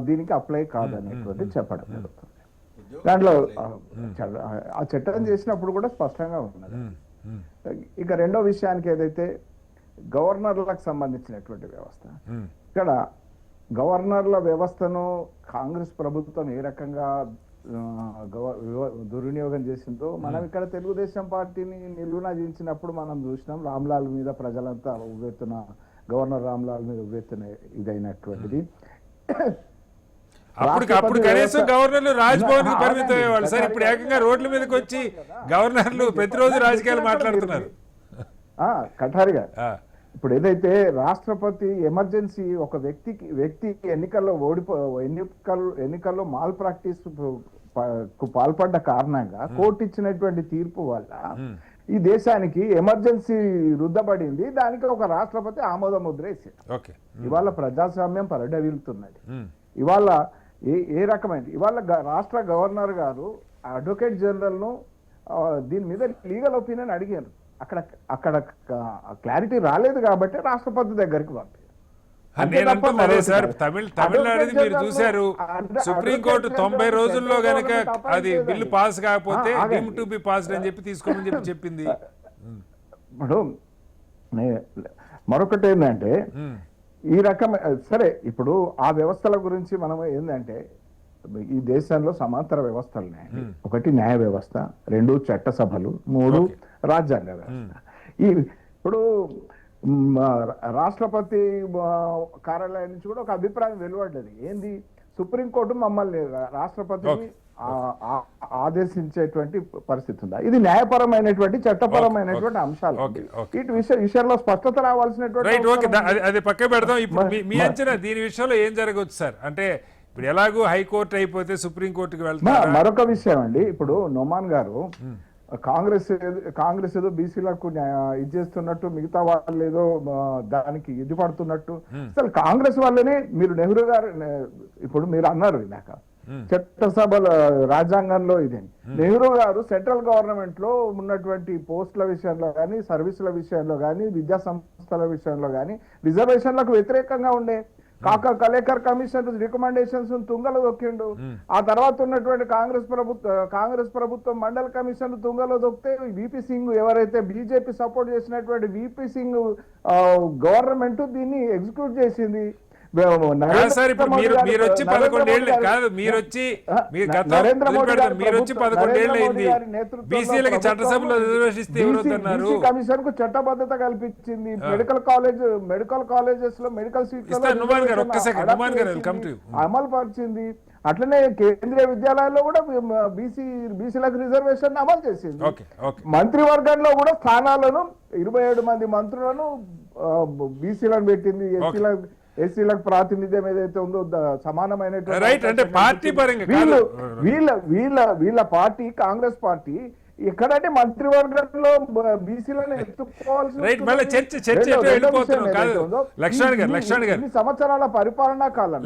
దీనికి అప్లై కాదనేటువంటి చెప్పడం జరుగుతుంది. దాంట్లో ఆ చట్టం చేసినప్పుడు కూడా స్పష్టంగా ఉన్నది. ఇక రెండో విషయానికి ఏదైతే గవర్నర్లకు సంబంధించినటువంటి వ్యవస్థ, ఇక్కడ గవర్నర్ల వ్యవస్థను కాంగ్రెస్ ప్రభుత్వం ఏ రకంగా దుర్వినియోగం చేసిందో మనం ఇక్కడ తెలుగుదేశం పార్టీని నిలువనాజించినప్పుడు మనం చూసినాం. రామ్లాల్ మీద ప్రజలంతా ఉవ్వెత్తున, గవర్నర్ రామ్లాల్ మీద ఉవ్వెత్తున ఇదైనటువంటిది. అప్పుడు కనీసం గవర్నర్లు రాజ్భవన్ కి పరిమితం అయ్యేవాళ్ళు సార్. ఇప్పుడు ఏకంగా రోడ్ల మీదకి వచ్చి గవర్నర్లు ప్రతిరోజు రాజకీయాలు మాట్లాడుతున్నారు. కఠారిగా ఇప్పుడు ఏదైతే రాష్ట్రపతి ఎమర్జెన్సీ ఒక వ్యక్తి ఎన్నికల్లో ఎన్నికల్లో మాల్ ప్రాక్టీస్ కు పాల్పడ్డ కారణంగా కోర్టు ఇచ్చినటువంటి తీర్పు వల్ల ఈ దేశానికి ఎమర్జెన్సీ రుద్దబడింది. దానికి ఒక రాష్ట్రపతి ఆమోద ముద్ర వేసాడు. ఓకే. ఇవాళ ప్రజాస్వామ్యం పరిఢవిల్లుతున్నది. ఇవాళ ఏ రకమైన ఇవాళ రాష్ట్ర గవర్నర్ గారు అడ్వకేట్ జనరల్ ను దీని మీద లీగల్ ఒపీనియన్ అడిగారు. అక్కడ క్లారిటీ రాలేదు కాబట్టి రాష్ట్రపతి దగ్గరికి పంపారు. నేను అంటున్నా అదే సార్, తమిళనాడుది మీరు చూశారు, సుప్రీంకోర్టు 90 రోజుల్లో గనక అది బిల్లు పాస్ కాకపోతే డీమ్ టు బి పాస్డ్ అని చెప్పి తీసుకోమని చెప్పింది. ఇప్పుడు మరొకటి ఏంటంటే ఈ రకమైన సరే ఇప్పుడు ఆ వ్యవస్థల గురించి మనం ఏంటంటే ఈ దేశంలో సమాంతర వ్యవస్థలు ఉన్నాయి. ఒకటి న్యాయ వ్యవస్థ, 2 చట్టసభలు, 3 రాజ్యాంగ వ్యవస్థ. ఇప్పుడు రాష్ట్రపతి కార్యాలయం నుంచి కూడా ఒక అభిప్రాయం వెలువడ్డది. ఏంది, సుప్రీంకోర్టు మమ్మల్ని రాష్ట్రపతిని ఆదేశించేటువంటి పరిస్థితి ఉందా? ఇది న్యాయపరమైనటువంటి చట్టపరమైనటువంటి అంశాలు. ఇటు విషయంలో స్పష్టత రావాల్సినటువంటి అది పక్క పెడదాం. ఇప్పుడు మీ అంచనా దీని విషయంలో ఏం జరగవచ్చు సార్? అంటే ఇప్పుడు ఎలాగూ హైకోర్టు అయిపోతే సుప్రీంకోర్టుకి వెళ్తారు. మరొక విషయం అండి, ఇప్పుడు నోమాన్ గారు కాంగ్రెస్ ఏదో బీసీలకు ఇది చేస్తున్నట్టు, మిగతా వాళ్ళు ఏదో దానికి ఇది పడుతున్నట్టు. అసలు కాంగ్రెస్ వాళ్ళనే మీరు నెహ్రూ గారు ఇప్పుడు మీరు అన్నారు ఇందాక చట్టసభల రాజ్యాంగంలో ఇది. నెహ్రూ గారు సెంట్రల్ గవర్నమెంట్ లో ఉన్నటువంటి పోస్టుల విషయంలో కానీ, సర్వీసుల విషయంలో కానీ, విద్యా సంస్థల విషయంలో కానీ రిజర్వేషన్లకు వ్యతిరేకంగా ఉండే. కలేకర్ కమిషన్ రికమెండేషన్స్ తుంగలో దొక్కిండు. ఆ తర్వాత ఉన్నటువంటి కాంగ్రెస్ ప్రభుత్వం మండల కమిషన్ తుంగలో దొక్కితే విపి సింగ్ ఎవరైతే బీజేపీ సపోర్ట్ చేసినటువంటి విపి సింగ్ గవర్నమెంట్ దీన్ని ఎగ్జిక్యూట్ చేసింది. సార్ ఇప్పుడు మీరు వచ్చి 11 ఏళ్ళు కాదు, మీరు వచ్చి 11 ఏళ్ళు అయింది. బీసీలకి చట్టసభలో రిజర్వేషన్ ఇస్తే ఎవరన్నారు? కమిషన్ కు చట్టబద్ధత కల్పించింది. మెడికల్ కాలేజెస్ లో మెడికల్ సీట్లు అమలు పరిచింది. అట్లనే కేంద్రీయ విద్యాలయాల్లో కూడా బీసీలకు రిజర్వేషన్ అమలు చేసింది. మంత్రివర్గంలో కూడా స్థానాలను 27 మంది మంత్రులను బీసీలను పెట్టింది. ఎస్సీలకు ప్రాతినిధ్యం ఏదైతే ఉందో సమానమైనటువంటి వీళ్ళ పార్టీ కాంగ్రెస్ పార్టీ ఎక్కడంటే మంత్రివర్గంలో బీసీలను సంవత్సరాల పరిపాలనా కాలం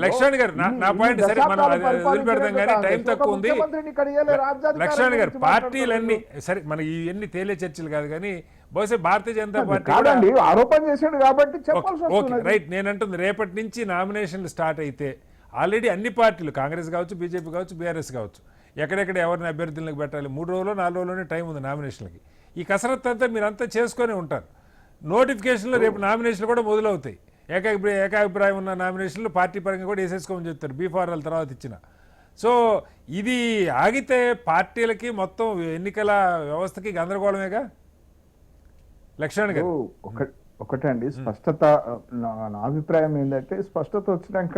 పార్టీలన్నీ సరే మన ఇవన్నీ తేలే చర్చలు కాదు కానీ బహుశా భారతీయ జనతా పార్టీ ఆరోపణ చేశాడు కాబట్టి రైట్. నేను అంటుంది రేపటి నుంచి నామినేషన్లు స్టార్ట్ అయితే ఆల్రెడీ అన్ని పార్టీలు కాంగ్రెస్ కావచ్చు, బీజేపీ కావచ్చు, బీఆర్ఎస్ కావచ్చు, ఎక్కడెక్కడ ఎవరిని అభ్యర్థులకు పెట్టాలి 3 రోజులు 4 రోజుల్లోనే టైం ఉంది నామినేషన్లకి. ఈ కసరత్తు అంతా మీరంతా చేసుకొని ఉంటారు. నోటిఫికేషన్లో రేపు నామినేషన్లు కూడా మొదలవుతాయి. ఏకాభిప్రాయం ఉన్న నామినేషన్లు పార్టీ పరంగా కూడా వేసేసుకోమని చెప్తారు బీఫారాల తర్వాత ఇచ్చిన. సో ఇది ఆగితే పార్టీలకి మొత్తం ఎన్నికల వ్యవస్థకి గందరగోళమేగా. లక్ష్మణ్ గారు ఒకటండి స్పష్టత, నా అభిప్రాయం ఏంటంటే స్పష్టత వచ్చినాక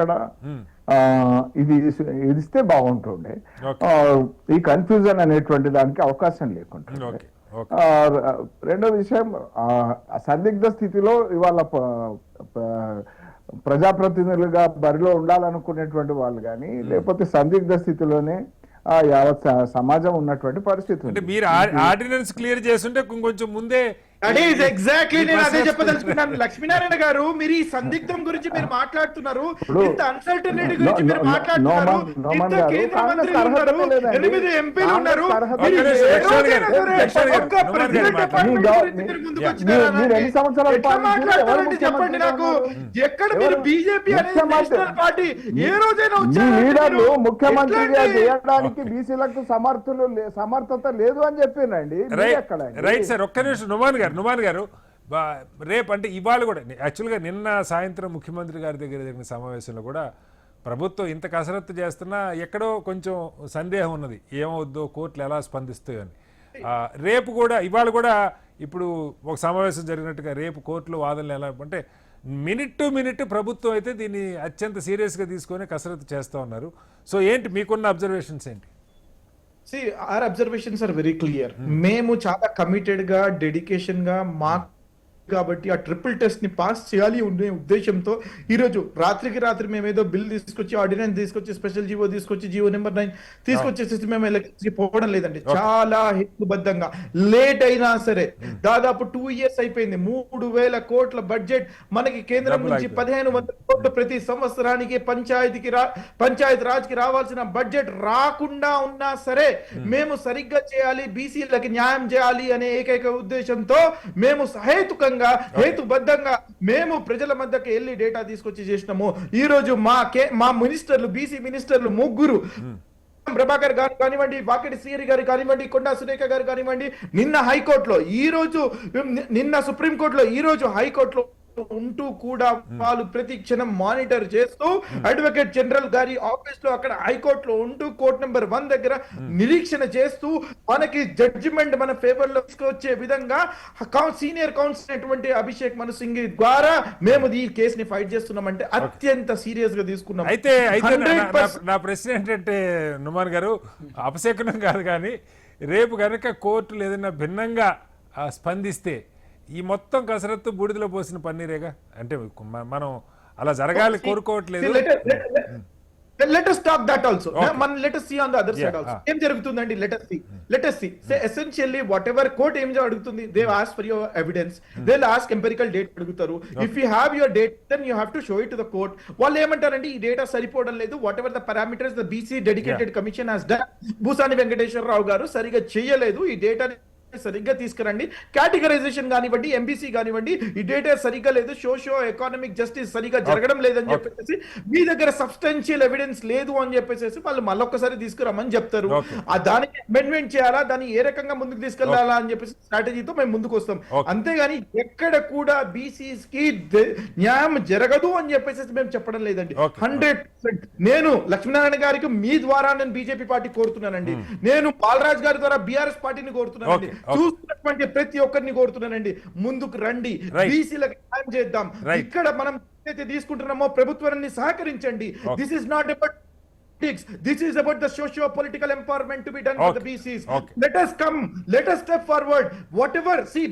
ఇది ఇస్తే బాగుంటుండే. ఈ కన్ఫ్యూజన్ అనేటువంటి దానికి అవకాశం లేకుండా. రెండో విషయం, సందిగ్ధ స్థితిలో ఇవాళ ప్రజాప్రతినిధులుగా బరిలో ఉండాలనుకునేటువంటి వాళ్ళు కానీ, లేకపోతే సందిగ్ధ స్థితిలోనే యావత్ సమాజం ఉన్నటువంటి పరిస్థితి. అంటే మీరు ఆర్డినెన్స్ క్లియర్ చేస్తుంటే కొంచెం ముందే ఎగ్జాక్ట్లీ నేను అదే చెప్పదలుచుకున్నాను. లక్ష్మీనారాయణ గారు, మీరు ఈ సందిగ్ధం గురించి మీరు మాట్లాడుతున్నారు, ఇంత అన్సర్టనిటీ గురించి మీరు మాట్లాడుతున్నారు, ఇంత కేంద్ర మంత్రులు ఉన్నారు, 8 ఎంపీలు ఉన్నారు, చెప్పండి నాకు. ఎక్కడ మీరు బీజేపీ నేషనల్ పార్టీ ఏ రోజైనా లీడర్లు ముఖ్యమంత్రిగా చేయడానికి బీసీలకు సమర్థత లేదు అని చెప్పిందండి. రైట్ సార్, ఒక్క నిమిషం నుమాన్ గారు రేపు అంటే ఇవాళ కూడా యాక్చువల్గా నిన్న సాయంత్రం ముఖ్యమంత్రి గారి దగ్గర జరిగిన సమావేశంలో కూడా ప్రభుత్వం ఇంత కసరత్తు చేస్తున్నా ఎక్కడో కొంచెం సందేహం ఉన్నది, ఏమవుద్దో కోర్టులు ఎలా స్పందిస్తాయో అని. రేపు కూడా ఇవాళ కూడా ఇప్పుడు ఒక సమావేశం జరిగినట్టుగా రేపు కోర్టులో వాదనలు ఎలా అంటే మినిట్ టు మినిట్ ప్రభుత్వం అయితే దీన్ని అత్యంత సీరియస్గా తీసుకొని కసరత్తు చేస్తూ ఉన్నారు. సో ఏంటి మీకున్న అబ్జర్వేషన్స్ ఏంటి? See, our observations are very clear. మేము చాలా కమిటెడ్ గా, డెడికేషన్ గా, మా కాబట్టి ఆ ట్రిపుల్ టెస్ట్ ని పాస్ చేయాలి అనే ఉద్దేశంతో ఈ రోజు రాత్రికి రాత్రి మేము ఏదో బిల్ తీసుకొచ్చి ఆర్డినెన్స్ తీసుకొచ్చి స్పెషల్ జీవో తీసుకొచ్చి జీవో నెంబర్ 9 తీసుకొచ్చేసి మేము ఎలక్షన్స్కి పోవడం లేదండి. చాలా హేతుబద్ధంగా లేట్ అయినా సరే దాదాపు 2 years అయిపోయింది. 3,000 కోట్ల బడ్జెట్ మనకి కేంద్రం నుంచి 1,500 కోట్లు ప్రతి సంవత్సరానికి పంచాయత్ రాజ్ కి రావాల్సిన బడ్జెట్ రాకుండా ఉన్నా సరే మేము సరిగ్గా చేయాలి, బీసీలకి న్యాయం చేయాలి అనే ఏకైక ఉద్దేశంతో మేము సహేతుకంగా హేతుబద్ధంగా మేము ప్రజల మధ్యకి వెళ్ళి డేటా తీసుకొచ్చి చేసినాము. ఈ రోజు మా మినిస్టర్లు, బీసీ మినిస్టర్లు 3 ప్రభాకర్ గారు కానివ్వండి, వాకిటి శ్రీహరి గారు కానివ్వండి, కొండా సురేఖ గారు కానివ్వండి, నిన్న హైకోర్టులో, ఈ రోజు నిన్న సుప్రీంకోర్టులో, ఈ రోజు హైకోర్టులో ఉంటూ కూడా వాళ్ళు ప్రతి క్షణం మానిటర్ చేస్తూ అడ్వకేట్ జనరల్ గారి ఆఫీస్ లో అక్కడ హైకోర్టులో ఉంటూ కోర్ట్ నెంబర్ 1 దగ్గర నిరీక్షణ చేస్తూ మనకి జడ్జిమెంట్ మన ఫేవర్ లో తీసుకొచ్చే విధంగా సీనియర్ కౌన్సిల్ అటువంటి అభిషేక్ మను సింగ్ ద్వారా మేము ఈ కేసుని ఫైట్ చేస్తున్నామంటే అత్యంత సీరియస్ గా తీసుకున్నాం. అయితే నా ప్రశ్న ఏంటంటే నుమాన్ గారు, అపశకునం కాదు కానీ రేపు కనుక కోర్టులు ఏదైనా భిన్నంగా స్పందిస్తే ఈ మొత్తం కసరత్తు బూడిదలో పోసిన పన్నీరేగా. అంటే మనం అలా జరగాలి కోరుకోవట్లేదు. Let us talk that also. Let us see on the other side also. ఏం జరుగుతుందండి? Let us see. Say essentially whatever court ఏం అడుగుతుంది, they ask for your evidence, they'll ask empirical data అడుగుతారు. If you have your data, then you have to show it to the court. వాళ్ళు ఏమంటారండి, ఈ data సరిపోవడం లేదు, whatever the parameters the BC dedicated commission has done, Bhusani Venkateswararao గారు సరిగా చేయలేదు, ఈ డేటాని సరిగ్గా తీసుకురండి, కేటగరైజేషన్ కానివ్వండి, ఎంబీసీ కానివ్వండి, ఈ డేటా సరిగ్గా లేదు, సోషియో ఎకనామిక్ జస్టిస్ సరిగ్గా జరగడం లేదని చెప్పేసి మీ దగ్గర సబ్స్టాన్షియల్ ఎవిడెన్స్ లేదు అని చెప్పేసి వాళ్ళు మళ్ళొక్కసారి తీసుకురమ్మని చెప్తారు. దానికి అమెండ్మెంట్ చేయాలా, దాన్ని ఏ రకంగా ముందుకు తీసుకెళ్లాలా అని చెప్పేసి స్ట్రాటజీతో మేము ముందుకు వస్తాం. అంతేగాని ఎక్కడ కూడా బీసీస్ కి న్యాయం జరగదు అని చెప్పేసి మేము చెప్పడం లేదండి. 100% నేను లక్ష్మీనారాయణ గారికి మీ ద్వారా నేను బీజేపీ పార్టీ కోరుతున్నానండి, నేను బాలరాజ్ గారి ద్వారా బీఆర్ఎస్ పార్టీని కోరుతున్నానండి, చూస్తున్నటువంటి ప్రతి ఒక్కరిని కోరుతున్నానండి, ముందుకు రండి, బీసీలకు న్యాయం చేద్దాం. ఇక్కడ మనం ఏదైతే తీసుకుంటున్నామో ప్రభుత్వాన్ని సహకరించండి. This is not about politics. This is about the socio-political empowerment to be done for the BCs. Let us come, let us step forward. Whatever, see,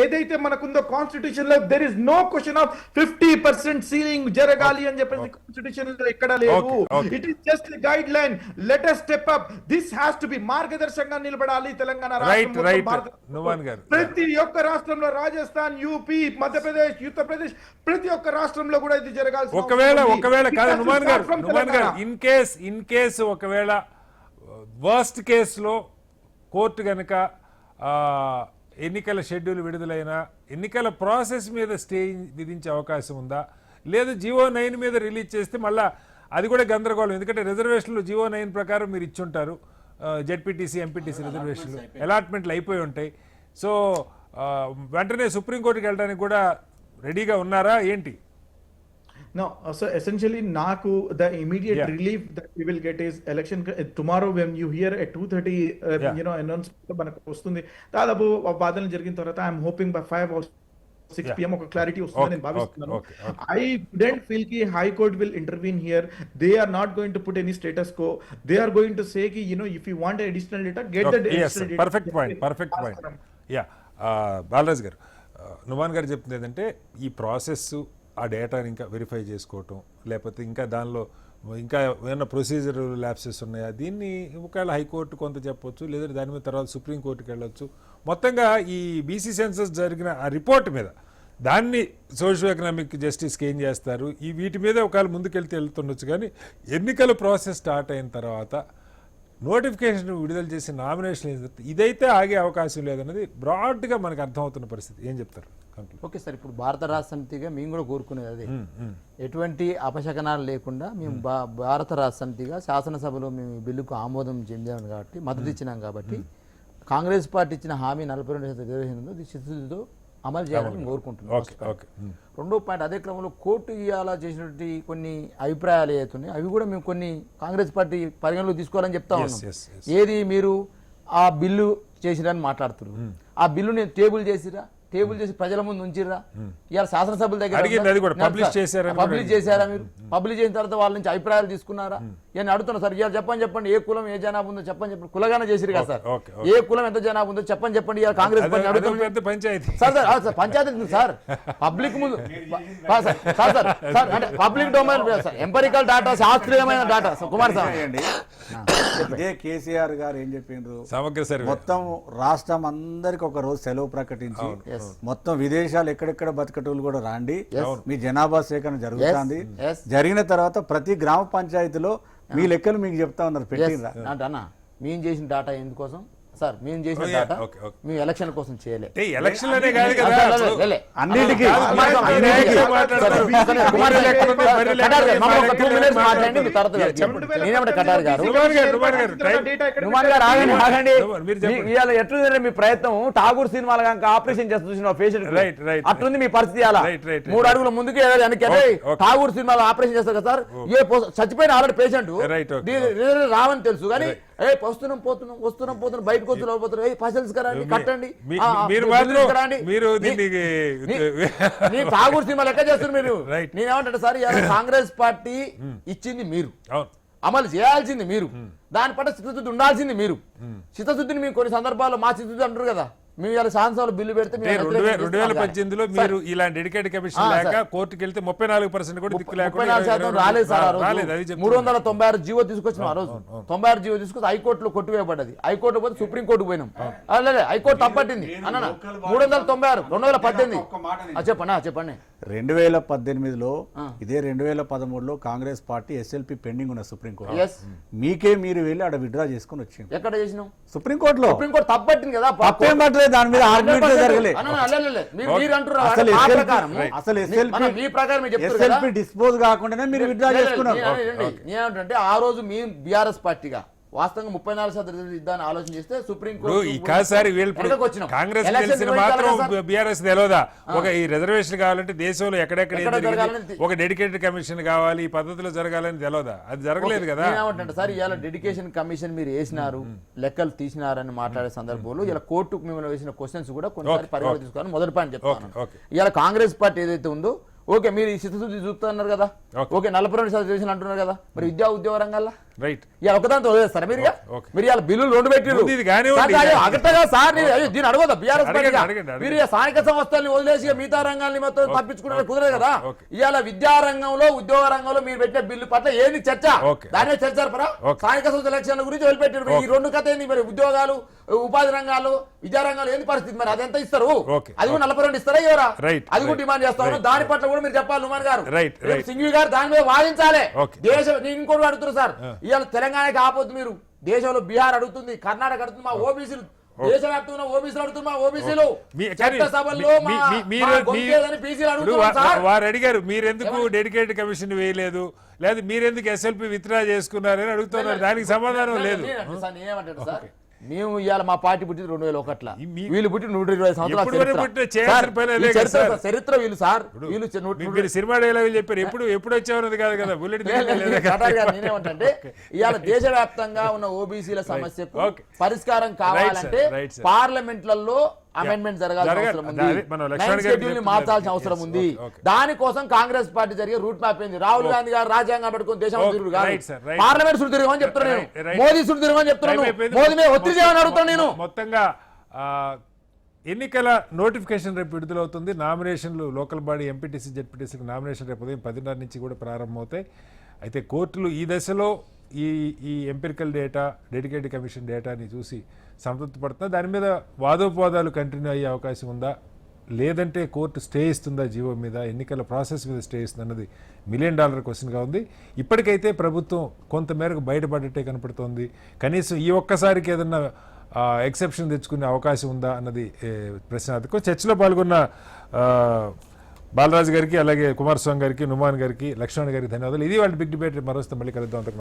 ఏదైతే మనకుందో కాన్స్టిట్యూషన్ లో there is no question of 50% ceiling జరగాలి అని చెప్పేసి constitution లో ఎక్కడ లేదు. It is just a guideline. Let us step up. This has to be మార్గదర్శకంగా నిలబడాలి తెలంగాణ రాష్ట్రం. ప్రతి ఒక్క రాష్ట్రంలో, రాజస్థాన్, యూపీ, మధ్యప్రదేశ్, ఉత్తరప్రదేశ్, ప్రతి ఒక్క రాష్ట్రంలో కూడా ఇది జరగాల్సి. ఒకవేళ కాదు నుమాన్ గారు, ఇన్ కేసు ఒకవేళ వర్స్ట్ కేసులో కోర్టు గనక ఎన్నికల షెడ్యూల్ విడుదలైన ఎన్నికల ప్రాసెస్ మీద స్టే విధించే అవకాశం ఉందా? లేదు జీవో 9 మీద రిలీజ్ చేస్తే మళ్ళా అది కూడా గందరగోళం, ఎందుకంటే రిజర్వేషన్లు జీవో 9 ప్రకారం మీరు ఇచ్చుంటారు, జెడ్పీటీసీ, ఎంపీటీసీ రిజర్వేషన్లు అలాట్మెంట్లు అయిపోయి ఉంటాయి. సో వెంటనే సుప్రీంకోర్టుకి వెళ్ళడానికి కూడా రెడీగా ఉన్నారా ఏంటి? No, so essentially naku the immediate relief that we will get is election tomorrow when you hear at 2:30 you know announcement manaku vastundi dadapu vaadana jarigina tarvata I am hoping by 5 or 6 p.m. ఒక clarity వస్తుందని నేను భావిస్తున్నాను. I didn't feel ki high court will intervene here. They are not going to put any status quo. They are going to say ki, you know, if you want additional data, get the additional data. Perfect point. Yeah, Balraj గారు, నుమాన్ గారు చెప్తుంది ఏంటంటే ఈ process, ఆ డేటాని ఇంకా verify చేసుకోవటం, లేకపోతే ఇంకా దానిలో ఇంకా ఏమైనా ప్రొసీజర్ ల్యాప్సెస్ ఉన్నాయా, దీన్ని ఒకవేళ హైకోర్టు కొంత చెప్పొచ్చు, లేదంటే దాని మీద తర్వాత సుప్రీంకోర్టుకి వెళ్ళొచ్చు. మొత్తంగా ఈ బీసీ సెన్సస్ జరిగిన ఆ రిపోర్ట్ మీద దాన్ని సోషియో ఎకనామిక్ జస్టిస్కి ఏం చేస్తారు, ఈ వీటి మీద ఒకవేళ ముందుకెళ్తే వెళ్తుండొచ్చు. కానీ ఎన్నికల ప్రాసెస్ స్టార్ట్ అయిన తర్వాత నోటిఫికేషన్ విడుదల చేసి నామినేషన్ ఇదైతే ఆగే అవకాశం లేదన్నది బ్రాడ్గా మనకు అర్థమవుతున్న పరిస్థితి. ఏం చెప్తారు? ఓకే సార్, ఇప్పుడు భారత రాష్ట్ర సమితిగా మేము కూడా కోరుకునేది అదే, ఎటువంటి అపశకనాలు లేకుండా మేము భారత రాష్ట్ర సమితిగా శాసనసభలో మేము ఈ బిల్లుకు ఆమోదం చెందాము కాబట్టి, మద్దతు ఇచ్చినాం కాబట్టి, కాంగ్రెస్ పార్టీ ఇచ్చిన హామీ 42% రిజర్వేషన్ చిత్తశుద్ధితో అమలు చేయాలని కోరుకుంటున్నాం. రెండో పాయింట్, అదే క్రమంలో కోర్టు ఇవాళ చేసినటువంటి కొన్ని అభిప్రాయాలు ఏవైతున్నాయి అవి కూడా మేము కొన్ని కాంగ్రెస్ పార్టీ పరిగణలో తీసుకోవాలని చెప్తా ఉన్నాం. ఏది మీరు ఆ బిల్లు చేసిరని మాట్లాడుతున్నారు, ఆ బిల్లు నేను టేబుల్ చేసిరా, టేబుల్ చేసి ప్రజల ముందు ఉంచిర్రా ఇవాళ శాసనసభ్యుల దగ్గర అడిగింది అది కూడా, publish చేశారని కూడా పబ్లిష్ చేశారా మీరు పబ్లిష్ చేసిన తర్వాత వాళ్ళ నుంచి అభిప్రాయాలు తీసుకున్నారా నేను అడుగుతున్నా సార్ ఇవాళ చెప్పండి ఏ కులం ఏ జనాభా ఉందో చెప్పండి కులగానే చేసిరు కదా సార్ ఓకే, ఏ కులం ఎంత జనాభా ఉందో చెప్పండి ఇవాళ కాంగ్రెస్ పార్టీ అదో అడుగుతున్నా పెద్ద పంచాయతీ. సార్ పంచాయతీ ఎందుకు సార్ పబ్లిక్ ముందు సార్ అంటే పబ్లిక్ డొమైన్ ఎంపరికల్ డాటా శాస్త్రీయమైన డాటా కుమార్ సార్ అండి ఇదే కేసీఆర్ గారు ఏం చెప్పిండ్రు, సమగ్ర సర్వే మొత్తం రాష్ట్రం అందరికి ఒక రోజు సెలవు ప్రకటించి మొత్తం విదేశాలు ఎక్కడెక్కడ బతకటోళ్ళు కూడా రాండి, మీ జనాభా సేకరణ జరుగుతుంది. Yes. జరిగిన తర్వాత ప్రతి గ్రామ పంచాయతీలో మీ లెక్కలు మీకు చెప్తా ఉన్నారు పెట్టిండ్రా. అంటే అన్న మేము చేసిన డాటా ఎందుకోసం సార్ మేము చేసిన డాటా మేము ఎలక్షన్ కోసం చేయలే ఎలక్షన్ అనే కాదు కదా, అన్నిటికీ కటార్ గారు ఇవాళ ఎట్లుందంటే మీ ప్రయత్నం ఠాగూర్ సినిమాల కనుక ఆపరేషన్ చేస్తూ చూసిన పేషెంట్ అట్లుంది మీ పరిస్థితి అలా 3 అడుగుల ముందుకు వెనక్కి ఠాగూర్ సినిమాలో ఆపరేషన్ చేస్తారు కదా సార్ ఏ చచ్చిపోయిన ఆల్రెడీ పేషెంట్ రావని తెలుసు కానీ వస్తున్నాం పోతున్నాం బయటకు వస్తున్నారు పైసలు కరండి కట్టండి నీ ఠాగూర్ సినిమా లెక్క చేస్తున్నారు మీరు. నేనేమంటే సార్ ఇలా కాంగ్రెస్ పార్టీ ఇచ్చింది మీరు, అమలు చేయాల్సింది మీరు, దాని పట్ల చిత్తశుద్ధి ఉండాల్సింది మీరు. చిత్తశుద్ధిని మీకు కొన్ని సందర్భాల్లో మా చిత్తశుద్ధి అంటారు కదా, మేము ఇలా శాసనసభలో బిల్లు పెడితే 2018లో మీరు ఇలాంటి డెడికేటెడ్ కమిషన్ లేక కోర్టుకి వెళ్తే 34% కూడా దిక్కు లేకుండా 34% రాలేదు సార్. 396 జీవో తీసుకొచ్చిన ఆ రోజు 96 జీవో తీసుకొచ్చి హైకోర్టులో కొట్టివేయబడ్డది. హైకోర్టు పోతే సుప్రీం కోర్టుకు పోయినాం. అలాగే హైకోర్టు తప్పట్టింది అన్న 396 2018 చెప్పండి 2018లో ఇదే 2013లో కాంగ్రెస్ పార్టీ ఎస్ఎల్పి పెండింగ్ ఉన్న సుప్రీం కోర్టు మీకే మీరు వెళ్ళి ఆడ విత్డ్రా చేసుకుని వచ్చింది. ఎక్కడ చేసినాం? సుప్రీం కోర్టులో. సుప్రీం కోర్టు తప్పట్టింది కదా, దాని మీద ఆర్గ్యుమెంట్ జరగలేదు. మీ ప్రకారం ఎస్ఎల్పి డిస్పోజ్ కాకుండానే మీరు విత్డ్రా చేసుకున్నారు. నేనంటే ఆ రోజు మీ బీఆర్ఎస్ పార్టీగా వాస్తవంగా 34% రిజల్ట్ ఇద్దాని ఆలోచన చేస్తే సుప్రీం కోర్టు కాంగ్రెస్ తెలిసిన మాత్రం బీఆర్ఎస్ తెలియదా? ఒక ఈ రిజర్వేషన్ కావాలంటే దేశంలో ఎక్కడెక్కడ ఒక డెడికేటెడ్ కమిషన్ కావాలి, ఈ పద్ధతిలో జరగాలని తెలియదా? అది జరగలేదు కదా. ఏమంటే సార్ ఇవాళ డెడికేషన్ కమిషన్ మీరు వేసినారు, లెక్కలు తీసినారని మాట్లాడే సందర్భంలో ఇలా కోర్టుకు మిమ్మల్ని వేసిన క్వశ్చన్స్ కూడా కొన్నిసారి పరిగణ తీసుకోవాలని మొదటి పాయింట్ చెప్తాను. ఇవాళ కాంగ్రెస్ పార్టీ ఏదైతే ఉందో ఓకే మీరు ఈ చిత్తశుద్ధి చూపుతున్నారు కదా, ఓకే 42% అంటున్నారు కదా, మరి విద్యా ఉద్యోగ రంగాల్లో రైట్ ఇలా ఒకదాంతో వదిలేస్తారా మీరు? మీరు ఇలా బిల్లులు 2 పెట్టిరు అగట్టగా సార్ దీన్ని అడగదా బీఆర్ఎస్ మీరు స్థానిక సంస్థల్ని వదిలేసి మిగతా రంగాల్ని మొత్తం తప్పించుకుంటే కుదరదు కదా. ఇవాళ విద్యా రంగంలో ఉద్యోగ రంగంలో మీరు పెట్టిన బిల్లు పట్ల ఏంది చర్చ? దానే చర్చ స్థానిక సంస్థ ఎలక్షన్ల గురించి వదిలిపెట్టారు. ఈ 2 కథ ఏంది మరి? ఉద్యోగాలు ఉపాధి రంగాలు విద్యా రంగాలు ఏంది పరిస్థితి? మరి అదెంత ఇస్తారు? అది కూడా 42 ఇస్తారా ఎవరా? అది కూడా డిమాండ్ చేస్తాను. దాని పట్ల కూడా మీరు చెప్పాలి నుమాన్ గారు, సింఘవి గారు దాని మీద వాదించాలి. దేశం నేను ఇంకోటి అడుగుతున్నారు సార్, ఇవాళ తెలంగాణకి ఆపోద్దు మీరు, దేశంలో బీహార్ అడుగుతుంది, కర్ణాటక అడుగుతుంది, మా ఓబీసీలు దేశవ్యాప్తంగా ఓబీసీలు అడుగుతుంది, మా ఓబీసీలు చట్టసభల్లో వారు అడిగారు మీరెందుకు డెడికేటెడ్ కమిషన్ వేయలేదు, లేదా మీరెందుకు ఎస్ఎల్పి విత్డ్రా చేసుకున్నారని అడుగుతున్నారు. దానికి సమాధానం లేదు. ఏమంటారు సార్, మేము ఇవాళ మా పార్టీ పుట్టింది 2001 వీళ్ళు పుట్టి 120 సంవత్సరాల చరిత్ర వీళ్ళు సార్. వీళ్ళు సినిమా డైలాగులు చెప్పారు, ఎప్పుడు వచ్చేవారు కాదు కదా. బుల్లెట్ నేనేమంటే ఇవాళ దేశవ్యాప్తంగా ఉన్న ఓబీసీల సమస్యకు పరిష్కారం కావాలంటే పార్లమెంట్లలో అమెండ్మెంట్ జరగాల్సిన మార్చాల్సిన అవసరం ఉంది. దానికోసం కాంగ్రెస్ పార్టీ జరిగే రూట్ మ్యాప్ ఏంది? రాహుల్ గాంధీ గారు రాజ్యాంగం పెట్టుకుని దేశం పార్లమెంట్ సుడు తిరగమని చెప్తున్నాను నేను, మోదీ సుడు తిరగమని చెప్తున్నాను, మోదీ మీద ఒత్తిడి చేయమని అడుగుతాను నేను. మొత్తంగా ఎన్నికల నోటిఫికేషన్ రేపు విడుదలవుతుంది. నామినేషన్లు లోకల్ బాడీ ఎంపీటీసీ జెడ్పీటీసీకి నామినేషన్ రేపు ఉదయం 10:30 నుంచి కూడా ప్రారంభమవుతాయి. అయితే కోర్టులు ఈ దశలో ఈ ఎంపిరికల్ డేటా డెడికేటెడ్ కమిషన్ డేటాని చూసి సంతృప్తి పడుతుందా, దాని మీద వాదోపవాదాలు కంటిన్యూ అయ్యే అవకాశం ఉందా, లేదంటే కోర్టు స్టే ఇస్తుందా జీవో మీద, ఎన్నికల ప్రాసెస్ మీద స్టే ఇస్తుంది అన్నది $1 మిలియన్ క్వశ్చన్గా ఉంది. ఇప్పటికైతే ప్రభుత్వం కొంతమేరకు బయటపడేట్టే కనపడుతోంది. కనీసం ఈ ఒక్కసారికి ఏదన్నా ఎక్సెప్షన్ తెచ్చుకునే అవకాశం ఉందా అన్నది ప్రశ్నార్థకం. చర్చలో పాల్గొన్న బాలరాజు గారికి, అలాగే కుమారస్వామి గారికి, నుమాన్ గారికి, లక్ష్మణ్ గారికి ధన్యవాదాలు. ఇది వాళ్ళ బిగ్ డిబేట్. మరోస్తే మళ్ళీ కలుద్దాం.